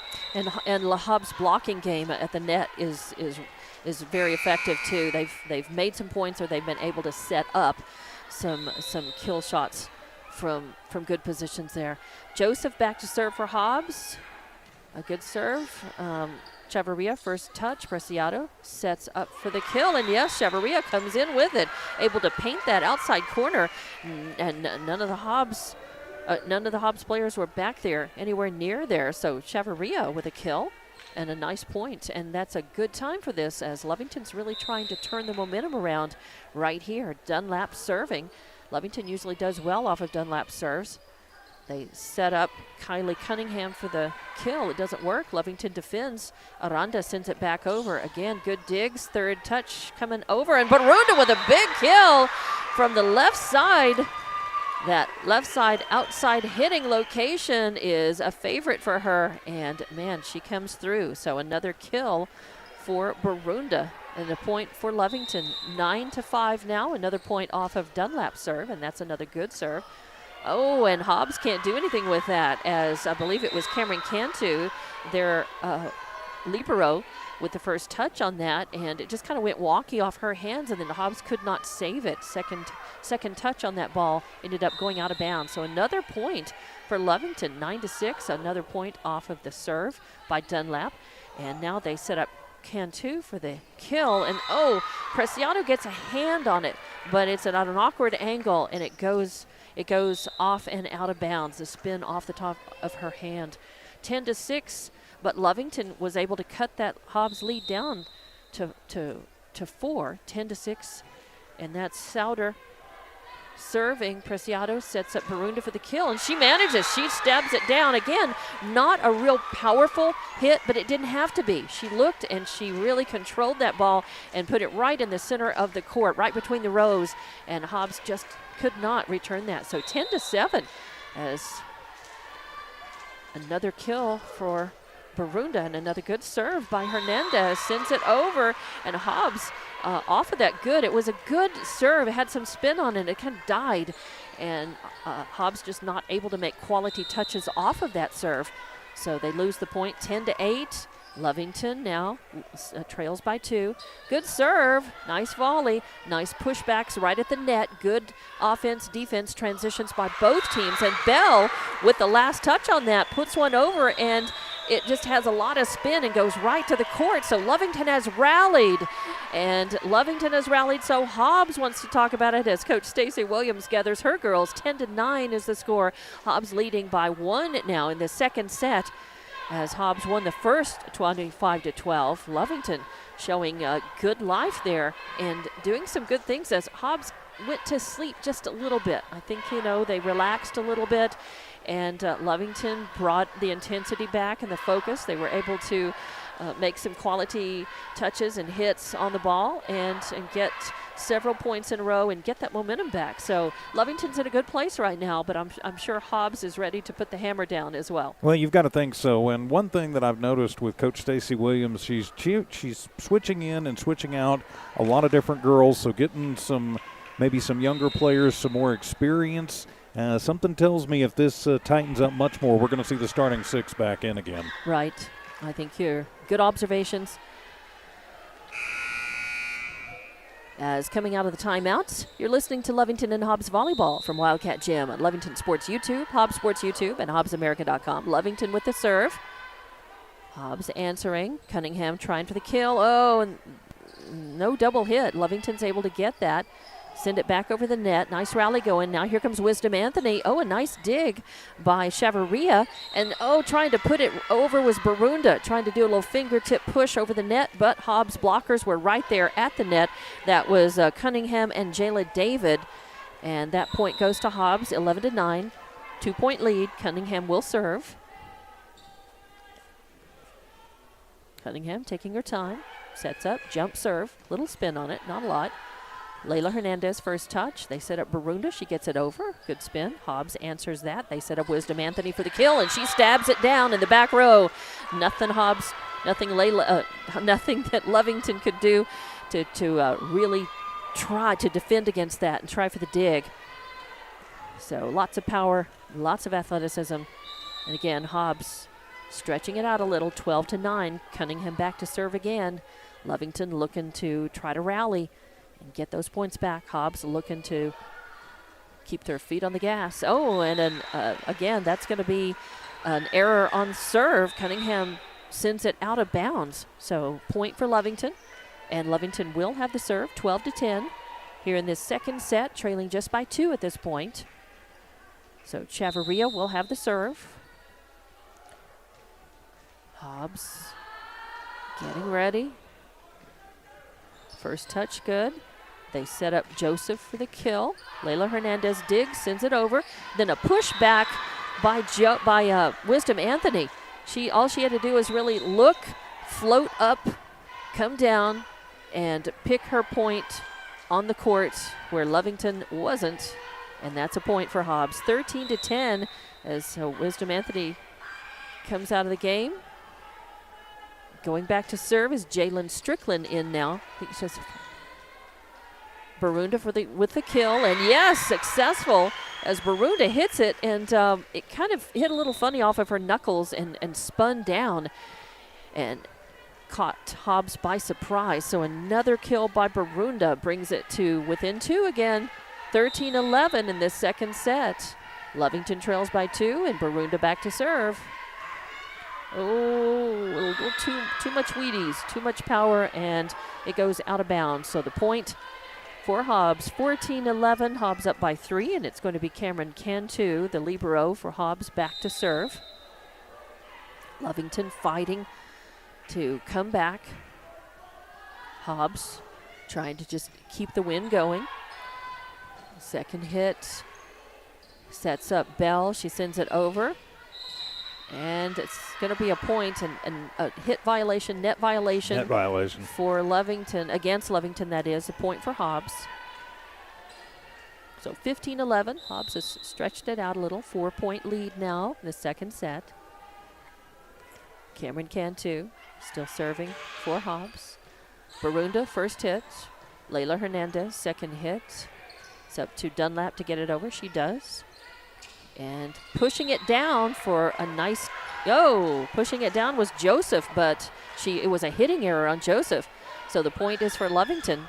And Hobbs' blocking game at the net is very effective too. They've made some points, or they've been able to set up some kill shots from good positions there. Joseph back to serve for Hobbs. A good serve. Chavarria first touch. Preciado sets up for the kill, and yes, Chavarria comes in with it, able to paint that outside corner, and none of the Hobbs players were back there anywhere near there. So Chavarria with a kill and a nice point, and that's a good time for this, as Lovington's really trying to turn the momentum around right here. Dunlap serving. Lovington usually does well off of Dunlap serves. They set up Kylie Cunningham for the kill. It doesn't work. Lovington defends. Aranda sends it back over. Again, good digs. Third touch coming over, and Barunda with a big kill from the left side. That left side outside hitting location is a favorite for her, and man, she comes through. So another kill for Barunda, and a point for Lovington. 9-5 now. Another point off of Dunlap serve, and that's another good serve. Oh, and Hobbs can't do anything with that, as I believe it was Cameron Cantu, their libero, with the first touch on that, and it just kind of went walkie off her hands, and then Hobbs could not save it. Second touch on that ball ended up going out of bounds. So another point for Lovington, 9-6, another point off of the serve by Dunlap. And now they set up Cantu for the kill, and Preciado gets a hand on it, but it's at an awkward angle, and it goes off and out of bounds. The spin off the top of her hand. 10-6, but Lovington was able to cut that Hobbs lead down to 4, 10-6, and that's Souder serving. Preciado sets up Barunda for the kill, and she manages. She stabs it down. Again, not a real powerful hit, but it didn't have to be. She looked, and she really controlled that ball and put it right in the center of the court, right between the rows, and Hobbs just could not return that. So 10-7, as another kill for Barunda, and another good serve by Hernandez sends it over, and Hobbs off of that good. It was a good serve. It had some spin on it. It kind of died, and Hobbs just not able to make quality touches off of that serve. So they lose the point, 10-8. Lovington now trails by 2. Good serve, nice volley, nice pushbacks right at the net. Good offense, defense transitions by both teams. And Bell, with the last touch on that, puts one over, and it just has a lot of spin and goes right to the court. So Lovington has rallied, so Hobbs wants to talk about it as Coach Stacey Williams gathers her girls. 10-9 is the score. Hobbs leading by 1 now in the second set, as Hobbs won the first 25-12. Lovington showing good life there and doing some good things, as Hobbs went to sleep just a little bit. I think, they relaxed a little bit, and Lovington brought the intensity back and the focus. They were able to make some quality touches and hits on the ball and get several points in a row and get that momentum back. So Lovington's in a good place right now, but I'm sure Hobbs is ready to put the hammer down as well. Well, you've got to think so. And one thing that I've noticed with Coach Stacey Williams, she's switching in and switching out a lot of different girls, so getting maybe some younger players, some more experience. Something tells me if this tightens up much more, we're going to see the starting 6 back in again. Right. I think you're good observations. As coming out of the timeouts, you're listening to Lovington and Hobbs Volleyball from Wildcat Gym on Lovington Sports YouTube, Hobbs Sports YouTube, and HobbsAmerica.com. Lovington with the serve. Hobbs answering. Cunningham trying for the kill. And no double hit. Lovington's able to get that. Send it back over the net. Nice rally going. Now here comes Wisdom Anthony. A nice dig by Chavarria. And trying to put it over was Barunda, trying to do a little fingertip push over the net, but Hobbs' blockers were right there at the net. That was Cunningham and Jayla David. And that point goes to Hobbs, 11-9. 2-point lead. Cunningham will serve. Cunningham taking her time. Sets up, jump serve. Little spin on it, not a lot. Layla Hernandez first touch. They set up Barunda. She gets it over. Good spin. Hobbs answers that. They set up Wisdom Anthony for the kill, and she stabs it down in the back row. Nothing Hobbs, nothing Layla, nothing that Lovington could do to really try to defend against that and try for the dig. So lots of power, lots of athleticism. And again, Hobbs stretching it out a little, 12-9. Cunningham back to serve again. Lovington looking to try to rally and get those points back. Hobbs looking to keep their feet on the gas. Oh, and then again, that's going to be an error on serve. Cunningham sends it out of bounds. So point for Lovington. And Lovington will have the serve, 12-10. Here in this second set, trailing just by 2 at this point. So Chavarria will have the serve. Hobbs getting ready. First touch good. They set up Joseph for the kill. Layla Hernandez digs, sends it over. Then a push back by Wisdom Anthony. All she had to do was really look, float up, come down, and pick her point on the court where Lovington wasn't. And that's a point for Hobbs. 13-10 as Wisdom Anthony comes out of the game. Going back to serve is Jalen Strickland in now. I think it's just Barunda with the kill, and yes, successful as Barunda hits it, and it kind of hit a little funny off of her knuckles and spun down and caught Hobbs by surprise. So another kill by Barunda brings it to within 2 again, 13-11 in this second set. Lovington trails by 2, and Barunda back to serve. Oh, a little too much Wheaties, too much power, and it goes out of bounds. So the point for Hobbs, 14-11. Hobbs up by 3, and it's going to be Cameron Cantu, the libero for Hobbs, back to serve. Lovington fighting to come back. Hobbs trying to just keep the win going. Second hit sets up Bell. She sends it over. And it's going to be a point and a hit violation, net violation. Net violation. For Lovington, against Lovington, that is. A point for Hobbs. So 15-11. Hobbs has stretched it out a little. 4-point lead now in the second set. Cameron Cantu still serving for Hobbs. Barunda, first hit. Layla Hernandez, second hit. It's up to Dunlap to get it over. She does. And pushing it down for a nice, pushing it down was Joseph, but it was a hitting error on Joseph. So the point is for Lovington.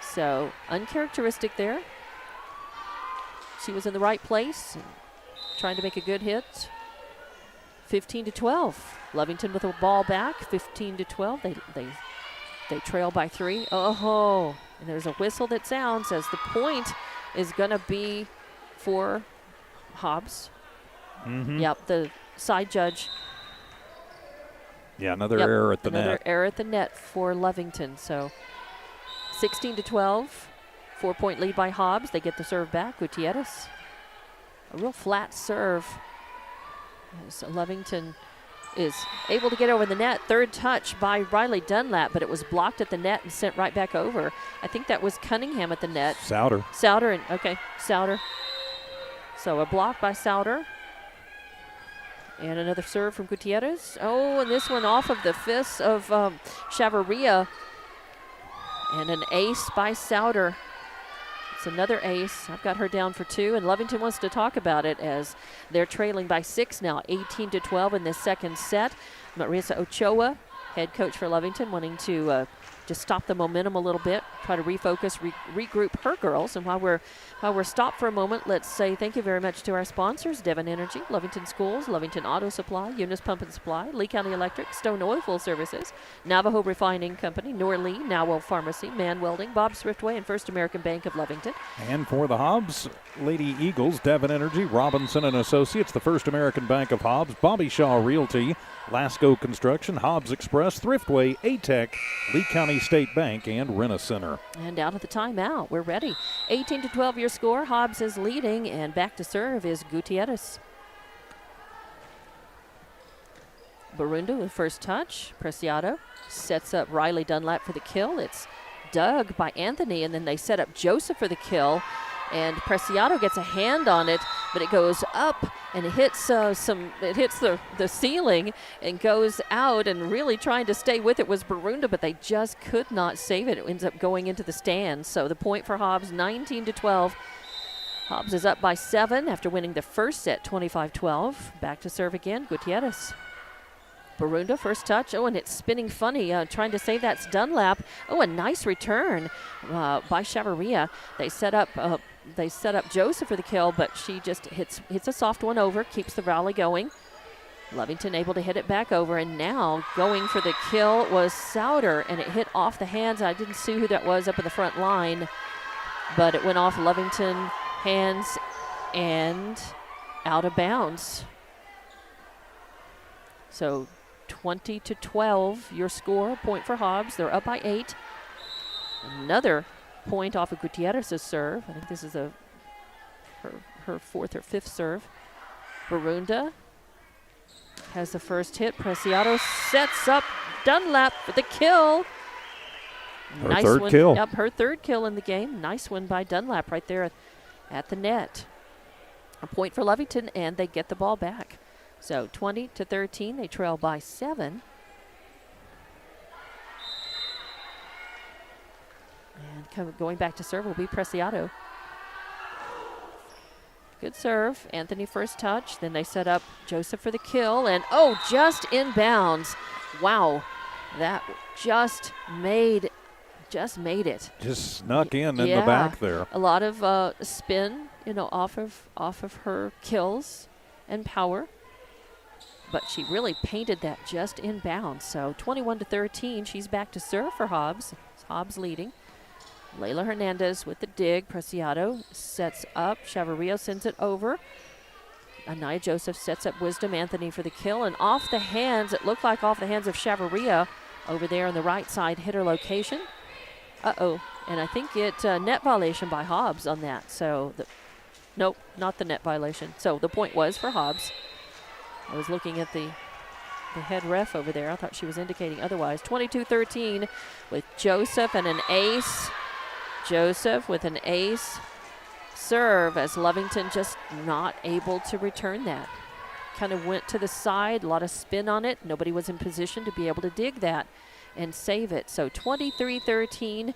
So uncharacteristic there. She was in the right place, trying to make a good hit. 15-12. Lovington with a ball back, 15-12. They trail by 3. Oh, and there's a whistle that sounds as the point is going to be for Hobbs. Mm-hmm. Yep, the side judge. Yeah, another error at the net. Another error at the net for Lovington. So 16-12, 4-point lead by Hobbs. They get the serve back. Gutierrez, a real flat serve. So Lovington is able to get over the net. Third touch by Riley Dunlap, but it was blocked at the net and sent right back over. I think that was Cunningham at the net. Souter. Souter. So a block by Souter. And another serve from Gutierrez. Oh, and this one off of the fists of Chavarria. And an ace by Souter. It's another ace. I've got her down for 2, and Lovington wants to talk about it as they're trailing by 6 now, 18-12 in this second set. Marisa Ochoa, head coach for Lovington, wanting to just stop the momentum a little bit, try to refocus, regroup her girls. And while we're stopped for a moment, let's say thank you very much to our sponsors: Devon Energy, Lovington Schools, Lovington Auto Supply, Eunice Pump and Supply, Lee County Electric, Stone Oilfield Services, Navajo Refining Company, Norlee, Nowell Pharmacy, Man Welding, Bob Swiftway, and First American Bank of Lovington. And for the Hobbs Lady Eagles, Devon Energy, Robinson and Associates, the First American Bank of Hobbs, Bobby Shaw Realty, Lasco Construction, Hobbs Express us, Thriftway, A-Tech, Lee County State Bank, and Rent-A-Center. And out of the timeout, we're ready. 18-12 your score. Hobbs is leading, and back to serve is Gutierrez. Barunda with first touch. Preciado sets up Riley Dunlap for the kill. It's dug by Anthony, and then they set up Joseph for the kill. And Preciado gets a hand on it, but it goes up and it hits the ceiling and goes out, and really trying to stay with it was Barunda, but they just could not save it. It ends up going into the stands. So the point for Hobbs, 19-12. Hobbs is up by 7 after winning the first set, 25-12. Back to serve again, Gutierrez. Barunda, first touch. Oh, and it's spinning funny, trying to save that's Dunlap. Oh, a nice return by Chavarria. They set up Joseph for the kill, but she just hits a soft one over, keeps the rally going. Lovington able to hit it back over, and now going for the kill was Souter, and it hit off the hands. I didn't see who that was up in the front line, but it went off Lovington hands and out of bounds. So 20-12 your score, point for Hobbs. They're up by 8. Another point off of Gutierrez's serve. I think this is her 4th or 5th serve. Barunda has the first hit. Preciado sets up Dunlap for the kill. Her third kill. Yep, her third kill in the game. Nice one by Dunlap right there at the net. A point for Lovington, and they get the ball back. So 20-13, they trail by 7. And going back to serve will be Preciado. Good serve. Anthony first touch. Then they set up Joseph for the kill. And, oh, just inbounds. Wow. That just made it. Just snuck in the back there. A lot of spin, off of her kills and power. But she really painted that just inbounds. So 21-13, she's back to serve for Hobbs. Hobbs leading. Layla Hernandez with the dig. Preciado sets up. Chavarria sends it over. Anaya Joseph sets up Wisdom Anthony for the kill. And off the hands, it looked like off the hands of Chavarria over there on the right side, hit her location. Uh-oh. And I think it net violation by Hobbs on that. So, nope, not the net violation. So the point was for Hobbs. I was looking at the head ref over there. I thought she was indicating otherwise. 22-13 with Joseph and an ace. Joseph with an ace serve as Lovington just not able to return that. Kind of went to the side, a lot of spin on it. Nobody was in position to be able to dig that and save it. So 23-13,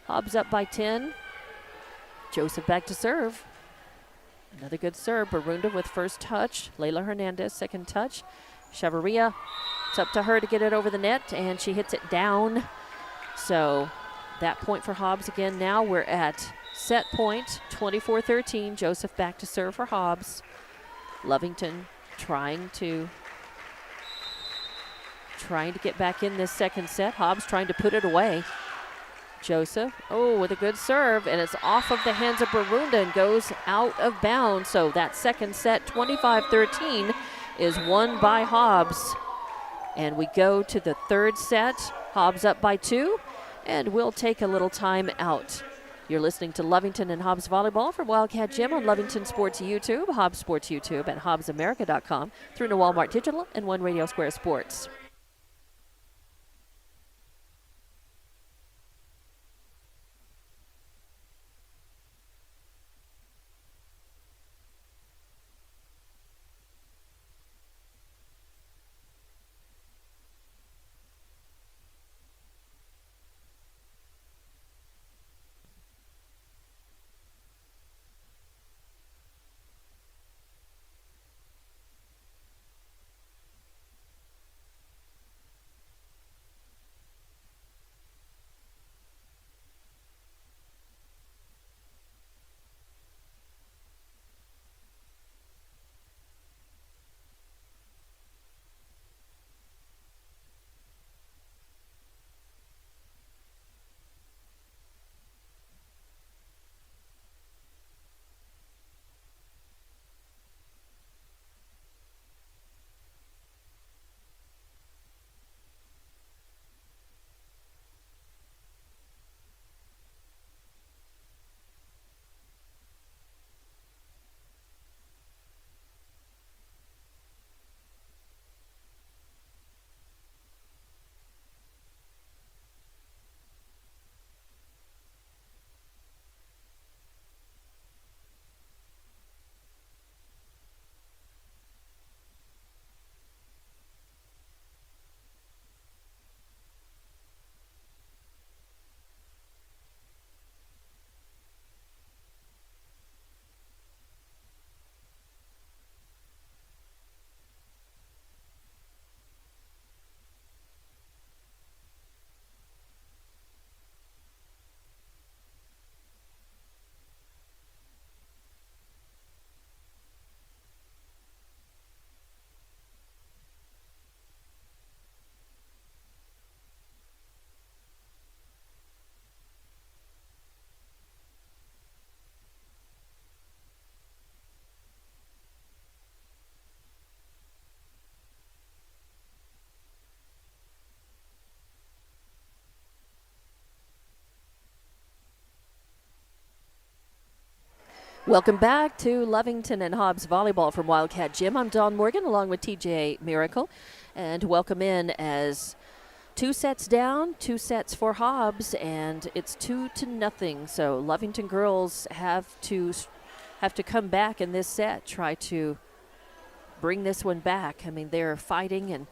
Hobbs up by 10. Joseph back to serve. Another good serve. Barunda with first touch. Layla Hernandez, second touch. Chavarria, it's up to her to get it over the net, and she hits it down. So that point for Hobbs again. Now we're at set point, 24-13. Joseph back to serve for Hobbs. Lovington trying to get back in this second set. Hobbs trying to put it away. Joseph, with a good serve, and it's off of the hands of Barunda and goes out of bounds. So that second set, 25-13, is won by Hobbs. And we go to the third set. Hobbs up by 2, and we'll take a little time out. You're listening to Lovington and Hobbs Volleyball from Wildcat Gym on Lovington Sports YouTube, Hobbs Sports YouTube, and HobbsAmerica.com through Walmart Digital and One Radio Square Sports. Welcome back to Lovington and Hobbs Volleyball from Wildcat Gym. I'm Dawn Morgan along with TJ Miracle. And welcome in as 2 sets down, 2 sets for Hobbs, and it's 2-0. So Lovington girls have to come back in this set, try to bring this one back. I mean, they're fighting and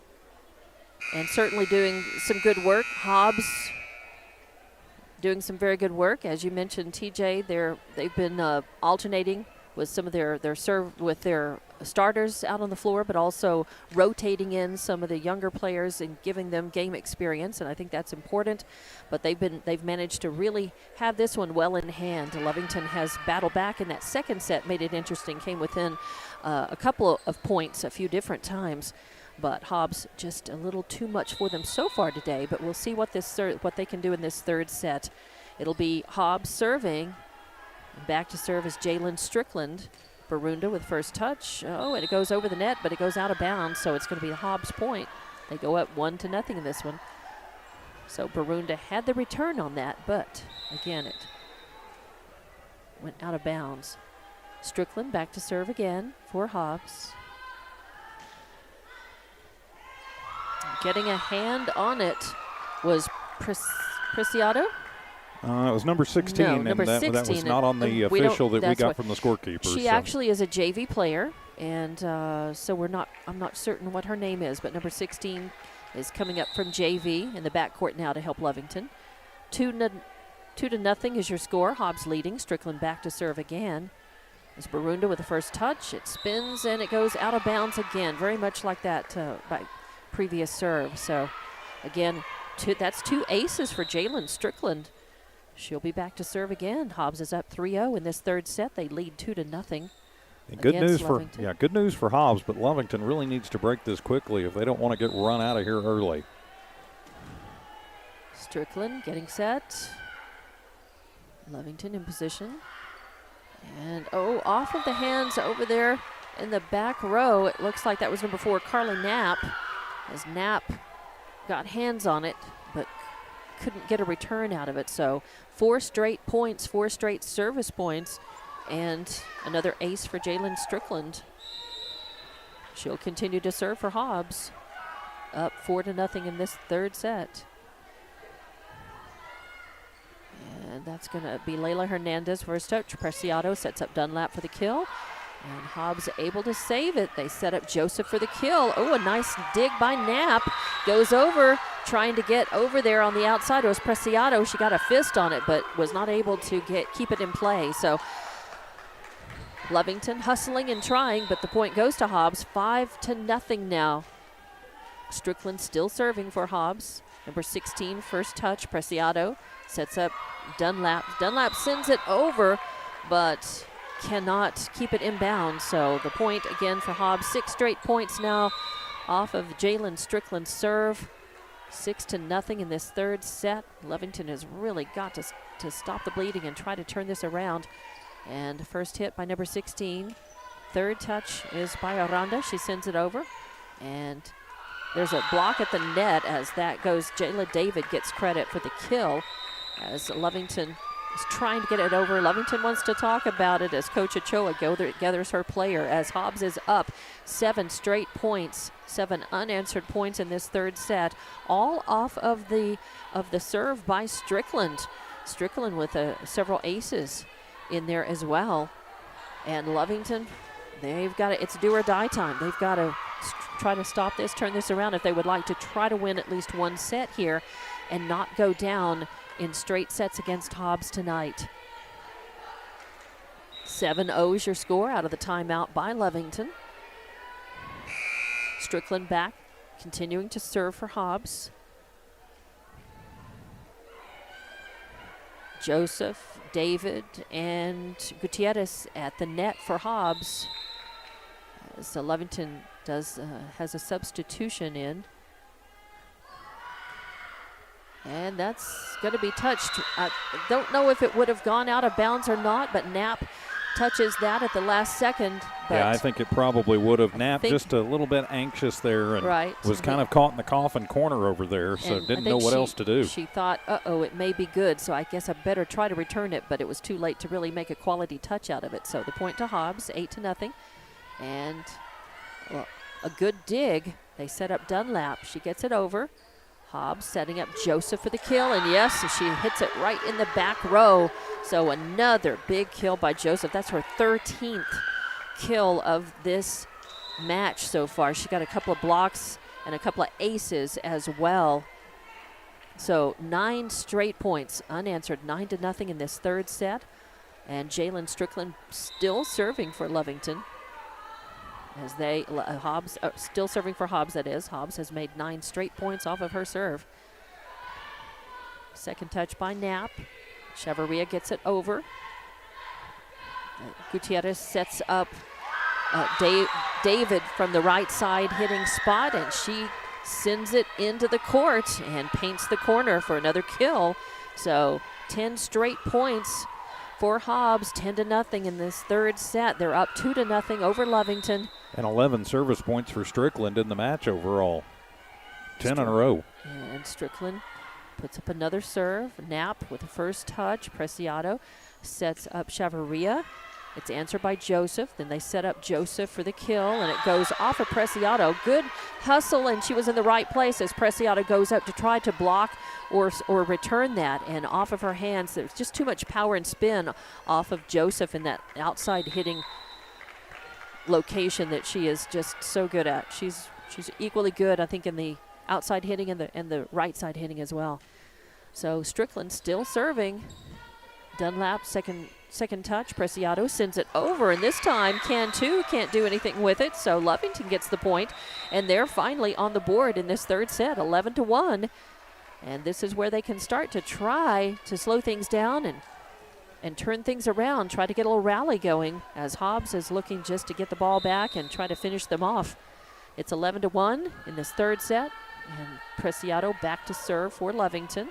certainly doing some good work. Hobbs doing some very good work. As you mentioned, TJ, they've been alternating with some of their serve with their starters out on the floor, but also rotating in some of the younger players and giving them game experience, and I think that's important. But they've managed to really have this one well in hand. Lovington has battled back in that second set, made it interesting, came within a couple of points a few different times. But Hobbs just a little too much for them so far today. But we'll see what they can do in this third set. It'll be Hobbs serving. And back to serve is Jalen Strickland. Barunda with first touch. Oh, and it goes over the net, but it goes out of bounds, so it's going to be a Hobbs point. They go up 1-0 in this one. So Barunda had the return on that, but again, it went out of bounds. Strickland back to serve again for Hobbs. Getting a hand on it was Preciado. It was number 16, no, and number that 16, was not on the official that we got from the scorekeeper. She actually is a JV player, and so I'm not certain what her name is, but number 16 is coming up from JV in the backcourt now to help Lovington. 2-0 is your score. Hobbs leading. Strickland back to serve again. It's Barunda with the first touch. It spins, and it goes out of bounds again, very much like that by previous serve. So again, that's 2 aces for Jalen Strickland. She'll be back to serve again. Hobbs is up 3-0 in this third set. They lead 2-0. Good news for Hobbs, but Lovington really needs to break this quickly if they don't want to get run out of here early. Strickland getting set. Lovington in position. And off of the hands over there in the back row. It looks like that was number 4, Carly Knapp. As Knapp got hands on it, but couldn't get a return out of it. So 4 straight points, 4 straight service points, and another ace for Jalen Strickland. She'll continue to serve for Hobbs. Up 4-0 in this third set. And that's going to be Layla Hernandez first touch. Preciado sets up Dunlap for the kill. And Hobbs able to save it. They set up Joseph for the kill. Oh, a nice dig by Knapp. Goes over, trying to get over there on the outside. It was Preciado. She got a fist on it, but was not able to keep it in play. So Lovington hustling and trying, but the point goes to Hobbs. 5-0 now. Strickland still serving for Hobbs. Number 16, first touch. Preciado sets up Dunlap. Dunlap sends it over, but cannot keep it inbound. So the point again for Hobbs. 6 straight points now off of Jalen Strickland's serve. 6-0 in this third set. Lovington has really got to stop the bleeding and try to turn this around. And first hit by number 16. Third touch is by Aranda. She sends it over. And there's a block at the net as that goes. Jayla David gets credit for the kill as Lovington is trying to get it over. Lovington wants to talk about it as Coach Ochoa gathers her player as Hobbs is up 7 straight points, 7 unanswered points in this third set, all off of the serve by Strickland. Strickland with several aces in there as well. And Lovington, they've got it's do or die time. They've got to try to stop this, turn this around if they would like to try to win at least one set here and not go down in straight sets against Hobbs tonight. 7-0 is your score out of the timeout by Lovington. Strickland back, continuing to serve for Hobbs. Joseph, David, and Gutierrez at the net for Hobbs. So Lovington has a substitution in. And that's going to be touched. I don't know if it would have gone out of bounds or not, but Knapp touches that at the last second. But yeah, I think it probably would have. Knapp think- just a little bit anxious there and Right. was kind of caught in the coffin corner over there, so and I didn't think know what else to do. She thought, uh-oh, it may be good, so I guess I better try to return it, but it was too late to really make a quality touch out of it. So the point to Hobbs, 8-0. And well, a good dig. They set up Dunlap. She gets it over. Hobbs setting up Joseph for the kill, and yes, she hits it right in the back row. So another big kill by Joseph. That's her 13th kill of this match so far. She got a couple of blocks and a couple of aces as well. So 9 straight points unanswered, 9-0 in this third set. And Jalen Strickland still serving for Lovington. As they, Hobbs, still serving for Hobbs, that is. Hobbs has made 9 straight points off of her serve. Second touch by Knapp. Chavarria gets it over. Gutierrez sets up David from the right side hitting spot, and she sends it into the court and paints the corner for another kill. So 10 straight points for Hobbs, 10-0 in this third set. They're up 2-0 over Lovington. And 11 service points for Strickland in the match overall. 10 in a row. And Strickland puts up another serve. Knapp with the first touch. Preciado sets up Chavarria. It's answered by Joseph. Then they set up Joseph for the kill, and it goes off of Preciado. Good hustle, and she was in the right place as Preciado goes up to try to block or return that, and off of her hands. There's just too much power and spin off of Joseph in that outside hitting location that she is just so good at. She's equally good, I think, in the outside hitting and the right side hitting as well. So Strickland still serving. Dunlap second touch. Preciado sends it over, and this time can't do anything with it. So Lovington gets the point, and they're finally on the board in this third set, 11-1. And this is where they can start to try to slow things down and turn things around, try to get a little rally going, as Hobbs is looking just to get the ball back and try to finish them off. It's 11-1 in this third set, and Preciado back to serve for Lovington.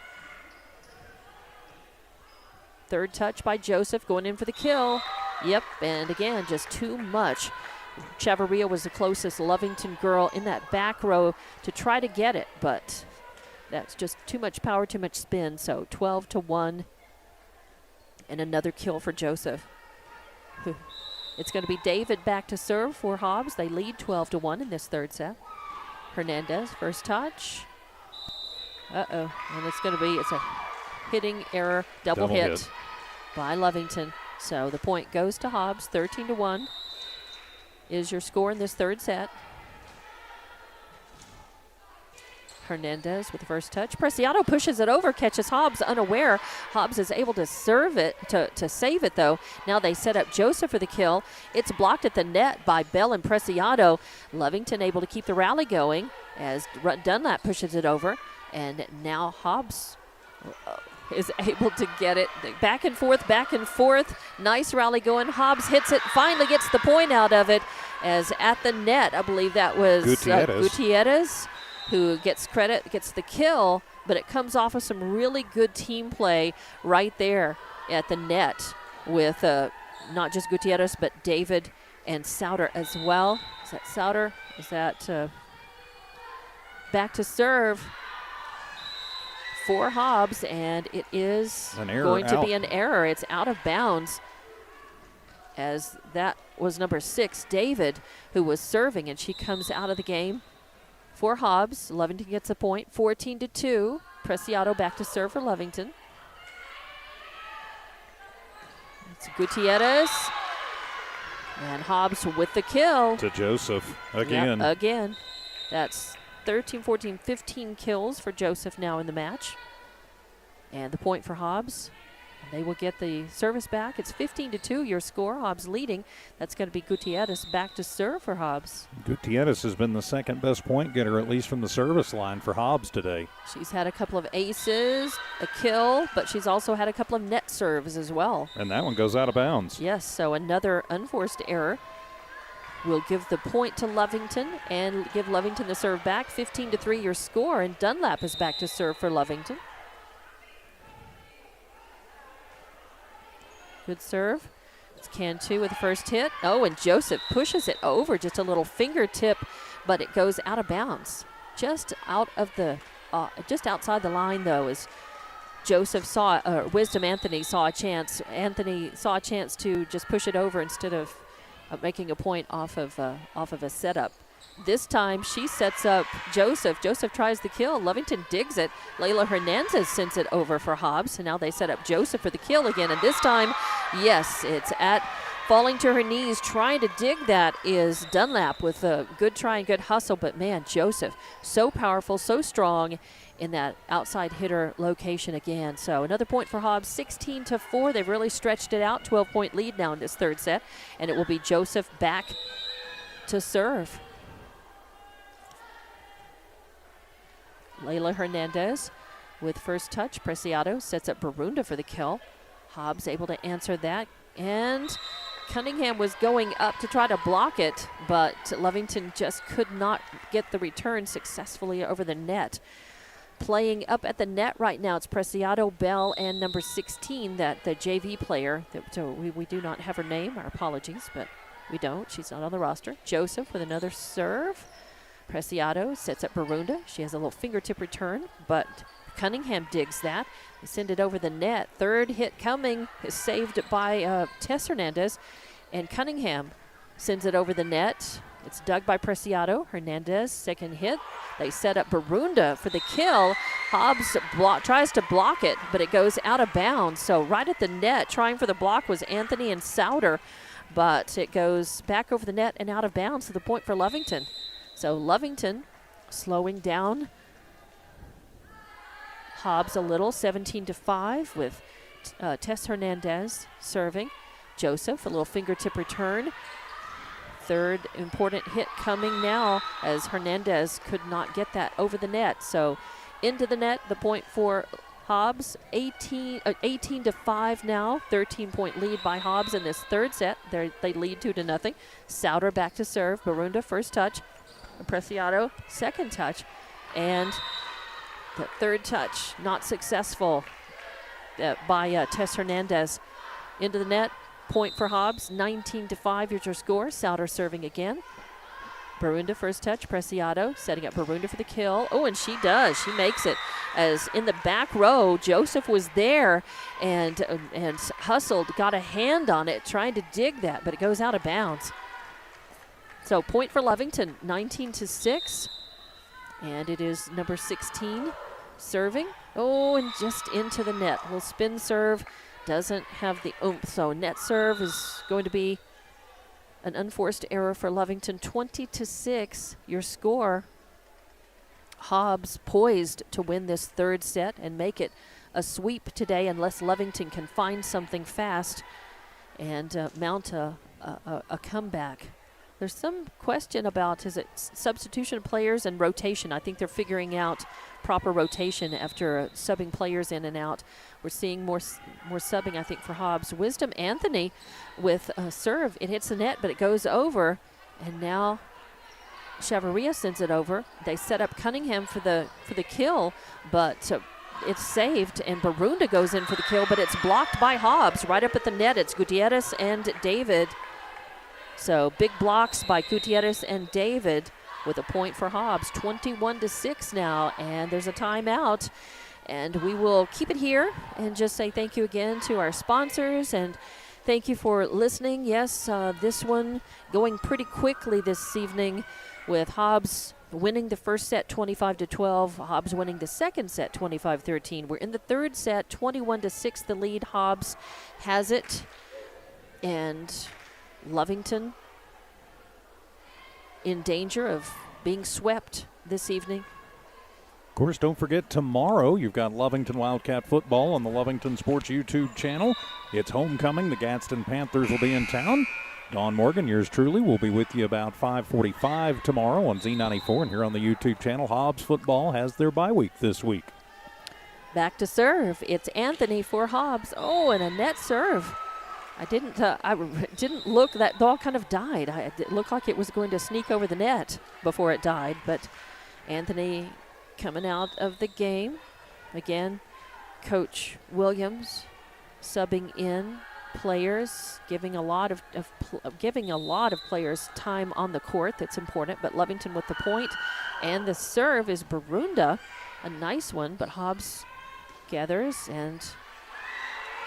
Third touch by Joseph, going in for the kill. Yep, and again, just too much. Chavarria was the closest Lovington girl in that back row to try to get it, but that's just too much power, too much spin. So 12-1. And another kill for Joseph. It's going to be David back to serve for Hobbs. They lead 12-1 in this third set. Hernandez, first touch. Uh-oh. And it's a hitting error, double hit by Lovington. So the point goes to Hobbs. 13-1 is your score in this third set. Hernandez with the first touch. Preciado pushes it over, catches Hobbs unaware. Hobbs is able to serve it, to save it though. Now they set up Joseph for the kill. It's blocked at the net by Bell and Preciado. Lovington able to keep the rally going as Dunlap pushes it over. And now Hobbs is able to get it back and forth, back and forth. Nice rally going. Hobbs hits it, finally gets the point out of it as at the net. I believe that was Gutierrez. Who gets credit, gets the kill, but it comes off of some really good team play right there at the net with not just Gutierrez, but David and Souter as well. Is that Souter? Is that back to serve for Hobbs, and it is going to be an error. It's out of bounds, as that was number 6, David, who was serving, and she comes out of the game. For Hobbs, Lovington gets a point, 14-2. Preciado back to serve for Lovington. It's Gutierrez. And Hobbs with the kill. To Joseph again. Yep, again. That's 13, 14, 15 kills for Joseph now in the match. And the point for Hobbs. They will get the service back. It's 15-2, your score. Hobbs leading. That's going to be Gutierrez back to serve for Hobbs. Gutierrez has been the second best point getter, at least from the service line for Hobbs today. She's had a couple of aces, a kill, but she's also had a couple of net serves as well. And that one goes out of bounds. Yes, so another unforced error will give the point to Lovington and give Lovington the serve back. 15-3, your score, and Dunlap is back to serve for Lovington. Good serve. It's Cantu with the first hit. Oh, and Joseph pushes it over, just a little fingertip, but it goes out of bounds. Just outside the line, though, as Joseph Wisdom Anthony saw a chance. Anthony saw a chance to just push it over instead of making a point off of a setup. This time she sets up Joseph. Joseph tries the kill. Lovington digs it. Layla Hernandez sends it over for Hobbs. And now they set up Joseph for the kill again. And this time, yes, it's falling to her knees. Trying to dig that is Dunlap with a good try and good hustle. But man, Joseph, so powerful, so strong in that outside hitter location again. So another point for Hobbs, 16-4. They've really stretched it out. 12-point lead now in this third set. And it will be Joseph back to serve. Layla Hernandez with first touch. Preciado sets up Barunda for the kill. Hobbs able to answer that. And Cunningham was going up to try to block it, but Lovington just could not get the return successfully over the net. Playing up at the net right now, it's Preciado, Bell, and number 16, that the JV player. So we do not have her name. Our apologies, but we don't. She's not on the roster. Joseph with another serve. Preciado sets up Barunda. She has a little fingertip return, but Cunningham digs that. They send it over the net. Third hit coming is saved by Tess Hernandez, and Cunningham sends it over the net. It's dug by Preciado. Hernandez, second hit. They set up Barunda for the kill. Hobbs tries to block it, but it goes out of bounds. So right at the net, trying for the block was Anthony and Souter, but it goes back over the net and out of bounds to the point for Lovington. So Lovington slowing down Hobbs a little, 17-5 with Tess Hernandez serving. Joseph, a little fingertip return. Third important hit coming now as Hernandez could not get that over the net. So into the net, the point for Hobbs, 18-5 now, 13-point lead by Hobbs in this third set. They lead 2-0. Souter back to serve. Barunda first touch. Preciado second touch, and the third touch not successful by Tess Hernandez. Into the net, point for Hobbs, 19-5. Here's your score. Souter serving again. Barunda first touch. Preciado setting up Barunda for the kill. Oh, and she does. She makes it. As in the back row, Joseph was there and hustled, got a hand on it, trying to dig that, but it goes out of bounds. So point for Lovington, 19-6. And it is number 16 serving. Oh, and just into the net. Little spin serve, doesn't have the oomph. So net serve is going to be an unforced error for Lovington. 20-6, your score. Hobbs poised to win this third set and make it a sweep today unless Lovington can find something fast and mount a comeback. There's some question about, is it substitution players and rotation? I think they're figuring out proper rotation after subbing players in and out. We're seeing more subbing, I think, for Hobbs. Wisdom Anthony with a serve. It hits the net, but it goes over. And now Chavarria sends it over. They set up Cunningham for the kill, but it's saved. And Barunda goes in for the kill, but it's blocked by Hobbs. Right up at the net, it's Gutierrez and David. So big blocks by Gutierrez and David with a point for Hobbs. 21-6 now, and there's a timeout. And we will keep it here and just say thank you again to our sponsors, and thank you for listening. Yes, this one going pretty quickly this evening with Hobbs winning the first set 25-12, Hobbs winning the second set 25-13. We're in the third set, 21-6 the lead. Hobbs has it, and Lovington in danger of being swept this evening. Of course, don't forget tomorrow you've got Lovington Wildcat football on the Lovington Sports YouTube channel. It's homecoming. The Gadsden Panthers will be in town. Dawn Morgan, yours truly, will be with you about 5:45 tomorrow on Z94 and here on the YouTube channel. Hobbs football has their bye week this week. Back to serve. It's Anthony for Hobbs. Oh, and a net serve. I didn't look. That ball kind of died. It looked like it was going to sneak over the net before it died, but Anthony coming out of the game. Again, Coach Williams subbing in players, giving a lot of players time on the court. That's important. But Lovington with the point, and the serve is Barunda, a nice one. But Hobbs gathers, and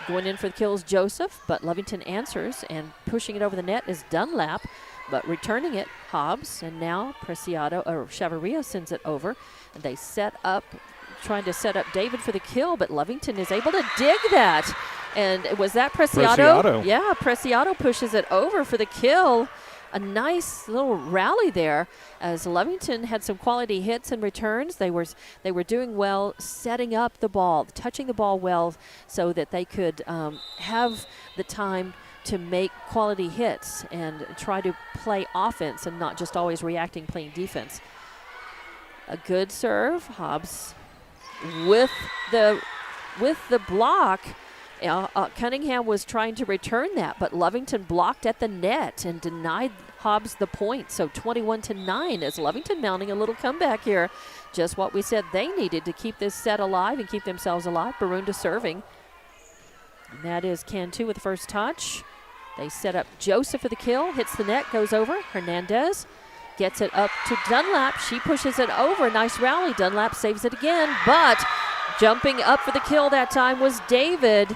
going in for the kills Joseph, but Lovington answers, and pushing it over the net is Dunlap, but returning it Hobbs, and now Preciado or Chavarria sends it over, and they set up, trying to set up David for the kill, but Lovington is able to dig that. And was that Preciado? Yeah, Preciado pushes it over for the kill. A nice little rally there as Lovington had some quality hits and returns. They were doing well, setting up the ball, touching the ball well so that they could have the time to make quality hits and try to play offense and not just always reacting, playing defense. A good serve. Hobbs with the block. Cunningham was trying to return that, but Lovington blocked at the net and denied Hobbs the point. So 21-9 as Lovington mounting a little comeback here. Just what we said they needed to keep this set alive and keep themselves alive. Barunda serving. And that is Cantu with the first touch. They set up Joseph for the kill. Hits the net, goes over. Hernandez gets it up to Dunlap. She pushes it over. Nice rally. Dunlap saves it again, but jumping up for the kill that time was David.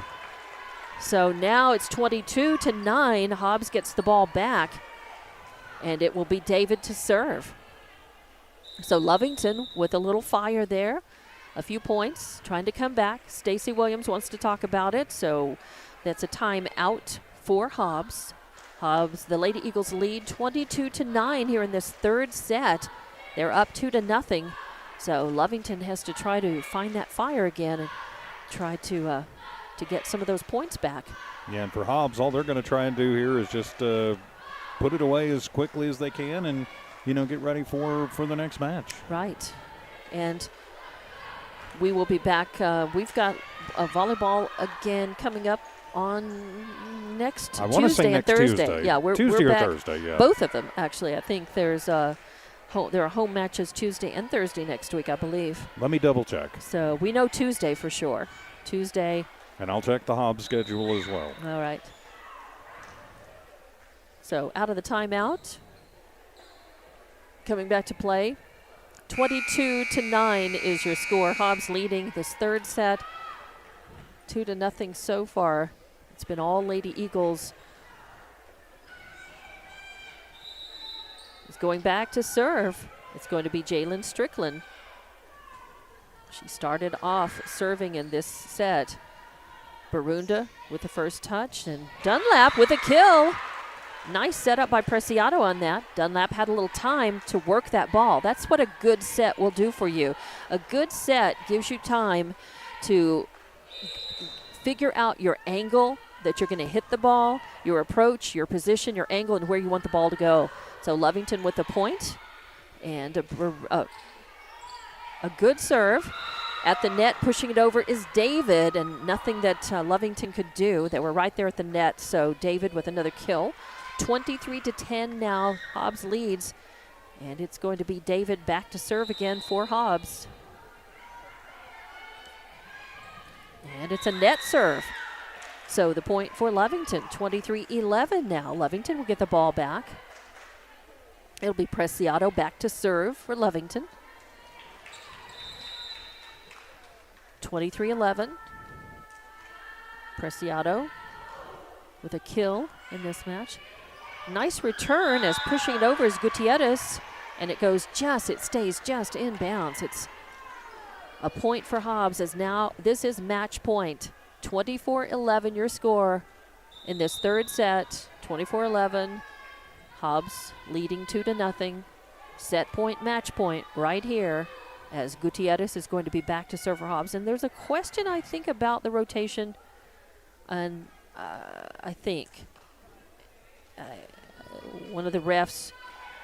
So now it's 22-9. Hobbs gets the ball back, and it will be David to serve. So Lovington with a little fire there. A few points, trying to come back. Stacey Williams wants to talk about it, so that's a timeout for Hobbs. Hobbs, the Lady Eagles lead 22-9 here in this third set. They're up 2-0. So Lovington has to try to find that fire again and try to get some of those points back. Yeah, and for Hobbs, all they're going to try and do here is just put it away as quickly as they can and, get ready for the next match. Right. And we will be back. We've got a volleyball again coming up on next Tuesday and Thursday. Tuesday. Yeah, we're Tuesday back. Or Thursday, yeah. Both of them, actually. I think there are home matches Tuesday and Thursday next week, I believe. Let me double check. So we know Tuesday for sure. Tuesday. And I'll check the Hobbs schedule as well. All right. So out of the timeout. Coming back to play. 22-9 is your score. Hobbs leading this third set. 2-0 so far. It's been all Lady Eagles. It's going back to serve. It's going to be Jalen Strickland. She started off serving in this set. Barunda with the first touch, and Dunlap with a kill. Nice setup by Preciado on that. Dunlap had a little time to work that ball. That's what a good set will do for you. A good set gives you time to figure out your angle that you're going to hit the ball, your approach, your position, your angle, and where you want the ball to go. So Lovington with the point, and a good serve. At the net, pushing it over is David, and nothing that Lovington could do. They were right there at the net, so David with another kill. 23-10 now, Hobbs leads, and it's going to be David back to serve again for Hobbs. And it's a net serve. So the point for Lovington, 23-11 now. Lovington will get the ball back. It'll be Preciado back to serve for Lovington. 23-11. Preciado with a kill in this match. Nice return as pushing it over is Gutierrez, and it stays just in bounds. It's a point for Hobbs as now this is match point. 24-11 your score in this third set. 24-11. Hobbs leading 2-0. Set point, match point right here as Gutierrez is going to be back to serve for Hobbs. And there's a question, I think, about the rotation. And I think one of the refs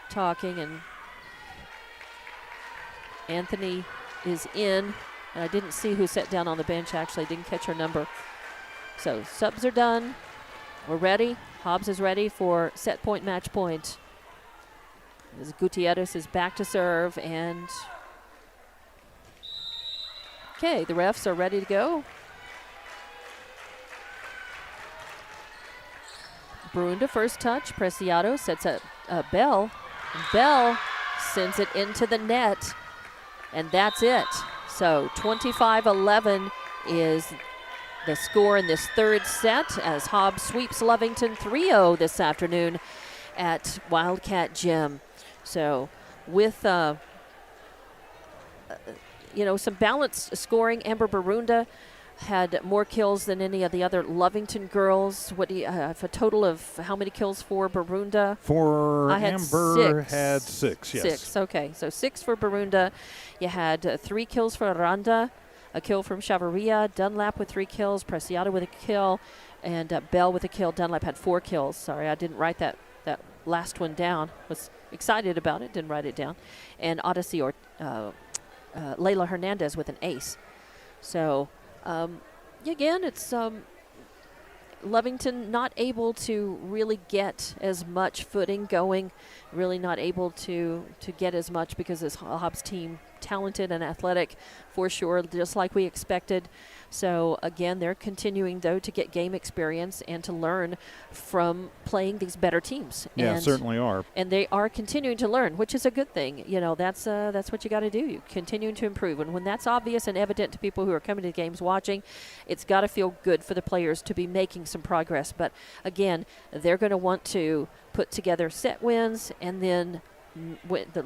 talking, and Anthony is in. And I didn't see who sat down on the bench, actually. Didn't catch her number. So subs are done. We're ready. Hobbs is ready for set point, match point. As Gutierrez is back to serve, and okay, the refs are ready to go. Barunda first touch. Preciado sets up Bell. Bell sends it into the net, and that's it. So 25-11 is the score in this third set as Hobbs sweeps Lovington 3-0 this afternoon at Wildcat Gym. So with some balanced scoring, Amber Barunda had more kills than any of the other Lovington girls. What do you have a total of how many kills for Barunda? For Amber six. had 6, yes. 6, okay. So 6 for Barunda. You had 3 kills for Aranda, a kill from Chavarria, Dunlap with 3 kills, Preciado with a kill, and Bell with a kill. Dunlap had 4 kills. Sorry, I didn't write that last one down. Was excited about it, didn't write it down. And Odyssey or Layla Hernandez with an ace. So again, it's Lovington not able to really get as much footing going, really not able to get as much because this Hobbs team talented and athletic for sure, just like we expected. So again, they're continuing though to get game experience and to learn from playing these better teams. Yeah, certainly are. And they are continuing to learn, which is a good thing. That's what you got to do. You continuing to improve, and when that's obvious and evident to people who are coming to the games watching, it's got to feel good for the players to be making some progress. But again, they're going to want to put together set wins and then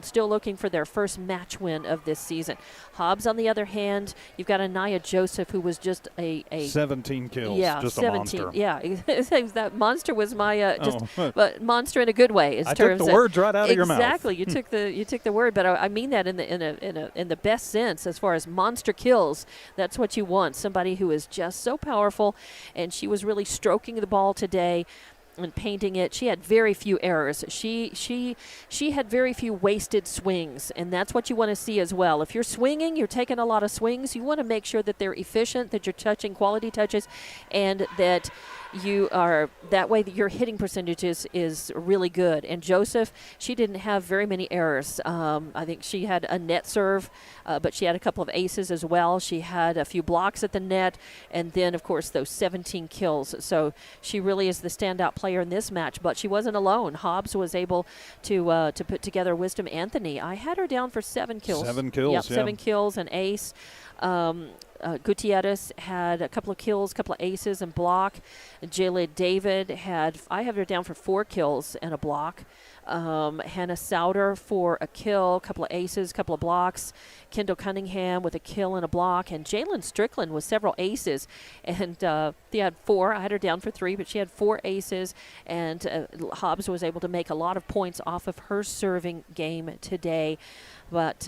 still looking for their first match win of this season. Hobbs, on the other hand, you've got Anaya Joseph, who was just a 17 kills, just 17, a monster. Yeah, that monster was my but monster in a good way. I took the words right out of your mouth. Exactly, you took the word, but I mean that in the best sense as far as monster kills. That's what you want. Somebody who is just so powerful, and she was really stroking the ball today and painting it. She had very few errors. She had very few wasted swings, and that's what you want to see as well. If you're swinging, you're taking a lot of swings, you want to make sure that they're efficient, that you're touching quality touches, and that you are that way that your hitting percentages is really good. And Joseph, she didn't have very many errors. I think she had a net serve, but she had a couple of aces as well. She had a few blocks at the net, and then of course those 17 kills. So she really is the standout player in this match. But she wasn't alone. Hobbs was able to put together Wisdom Anthony. I had her down for 7 kills. 7 kills. Yep, 7 kills, an ace. Gutierrez had a couple of kills, a couple of aces and block. Jayla David I have her down for 4 kills and a block. Hannah Souter for a kill, a couple of aces, a couple of blocks. Kendall Cunningham with a kill and a block. And Jalen Strickland with several aces. And they had 4. I had her down for 3, but she had 4 aces. And Hobbs was able to make a lot of points off of her serving game today. But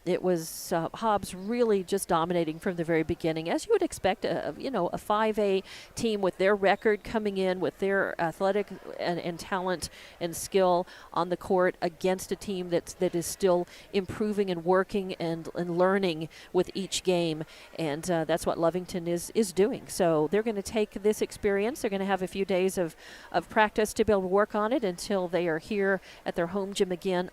it was Hobbs really just dominating from the very beginning, as you would expect. A 5A team with their record coming in with their athletic and talent and skill on the court against a team that is still improving and working and learning with each game, and that's what Lovington is doing. So they're going to take this experience. They're going to have a few days of practice to be able to work on it until they are here at their home gym again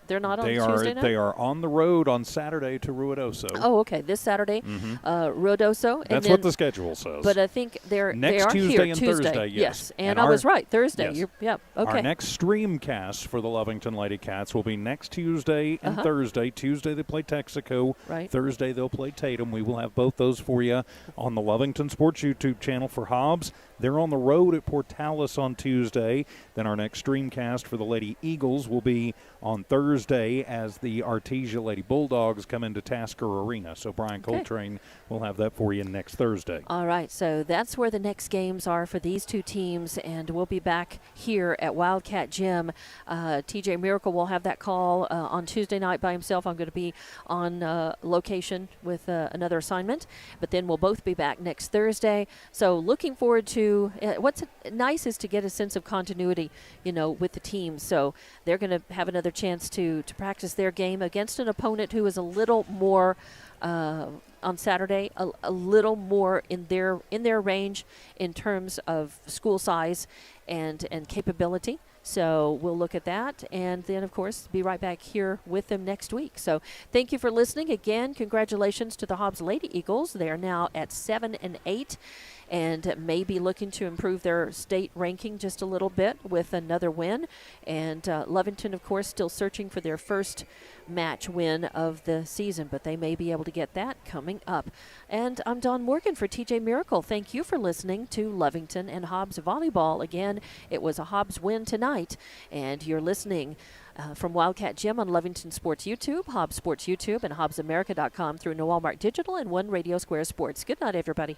they're not on Tuesday night. They are on the road on Saturday to Ruidoso. Oh, okay. This Saturday, Ruidoso. That's what the schedule says. But I think they are Tuesday here and Tuesday. Thursday. Yes. And I was right. Thursday. Yes. Okay. Our next streamcast for the Lovington Lady Cats will be next Tuesday and Thursday. Tuesday they play Texaco. Right. Thursday they'll play Tatum. We will have both those for you on the Lovington Sports YouTube channel for Hobbs. They're on the road at Portales on Tuesday. Then our next streamcast for the Lady Eagles will be on Thursday as the Artesia Lady Bulldogs come into Tasker Arena. So Brian Coltrane will have that for you next Thursday. All right, so that's where the next games are for these two teams, and we'll be back here at Wildcat Gym. TJ Miracle will have that call on Tuesday night by himself. I'm going to be on location with another assignment, but then we'll both be back next Thursday. So looking forward to what's nice is to get a sense of continuity, with the team. So they're going to have another chance to practice their game against an opponent who is a little more on Saturday, a little more in their range in terms of school size and capability. So we'll look at that, and then, of course, be right back here with them next week. So thank you for listening. Again, congratulations to the Hobbs Lady Eagles. They are now at 7-8. And may be looking to improve their state ranking just a little bit with another win. And Lovington, of course, still searching for their first match win of the season, but they may be able to get that coming up. And I'm Dawn Morgan for TJ Miracle. Thank you for listening to Lovington and Hobbs Volleyball. Again, it was a Hobbs win tonight, and you're listening from Wildcat Gym on Lovington Sports YouTube, Hobbs Sports YouTube, and HobbsAmerica.com through Walmart Digital and One Radio Square Sports. Good night, everybody.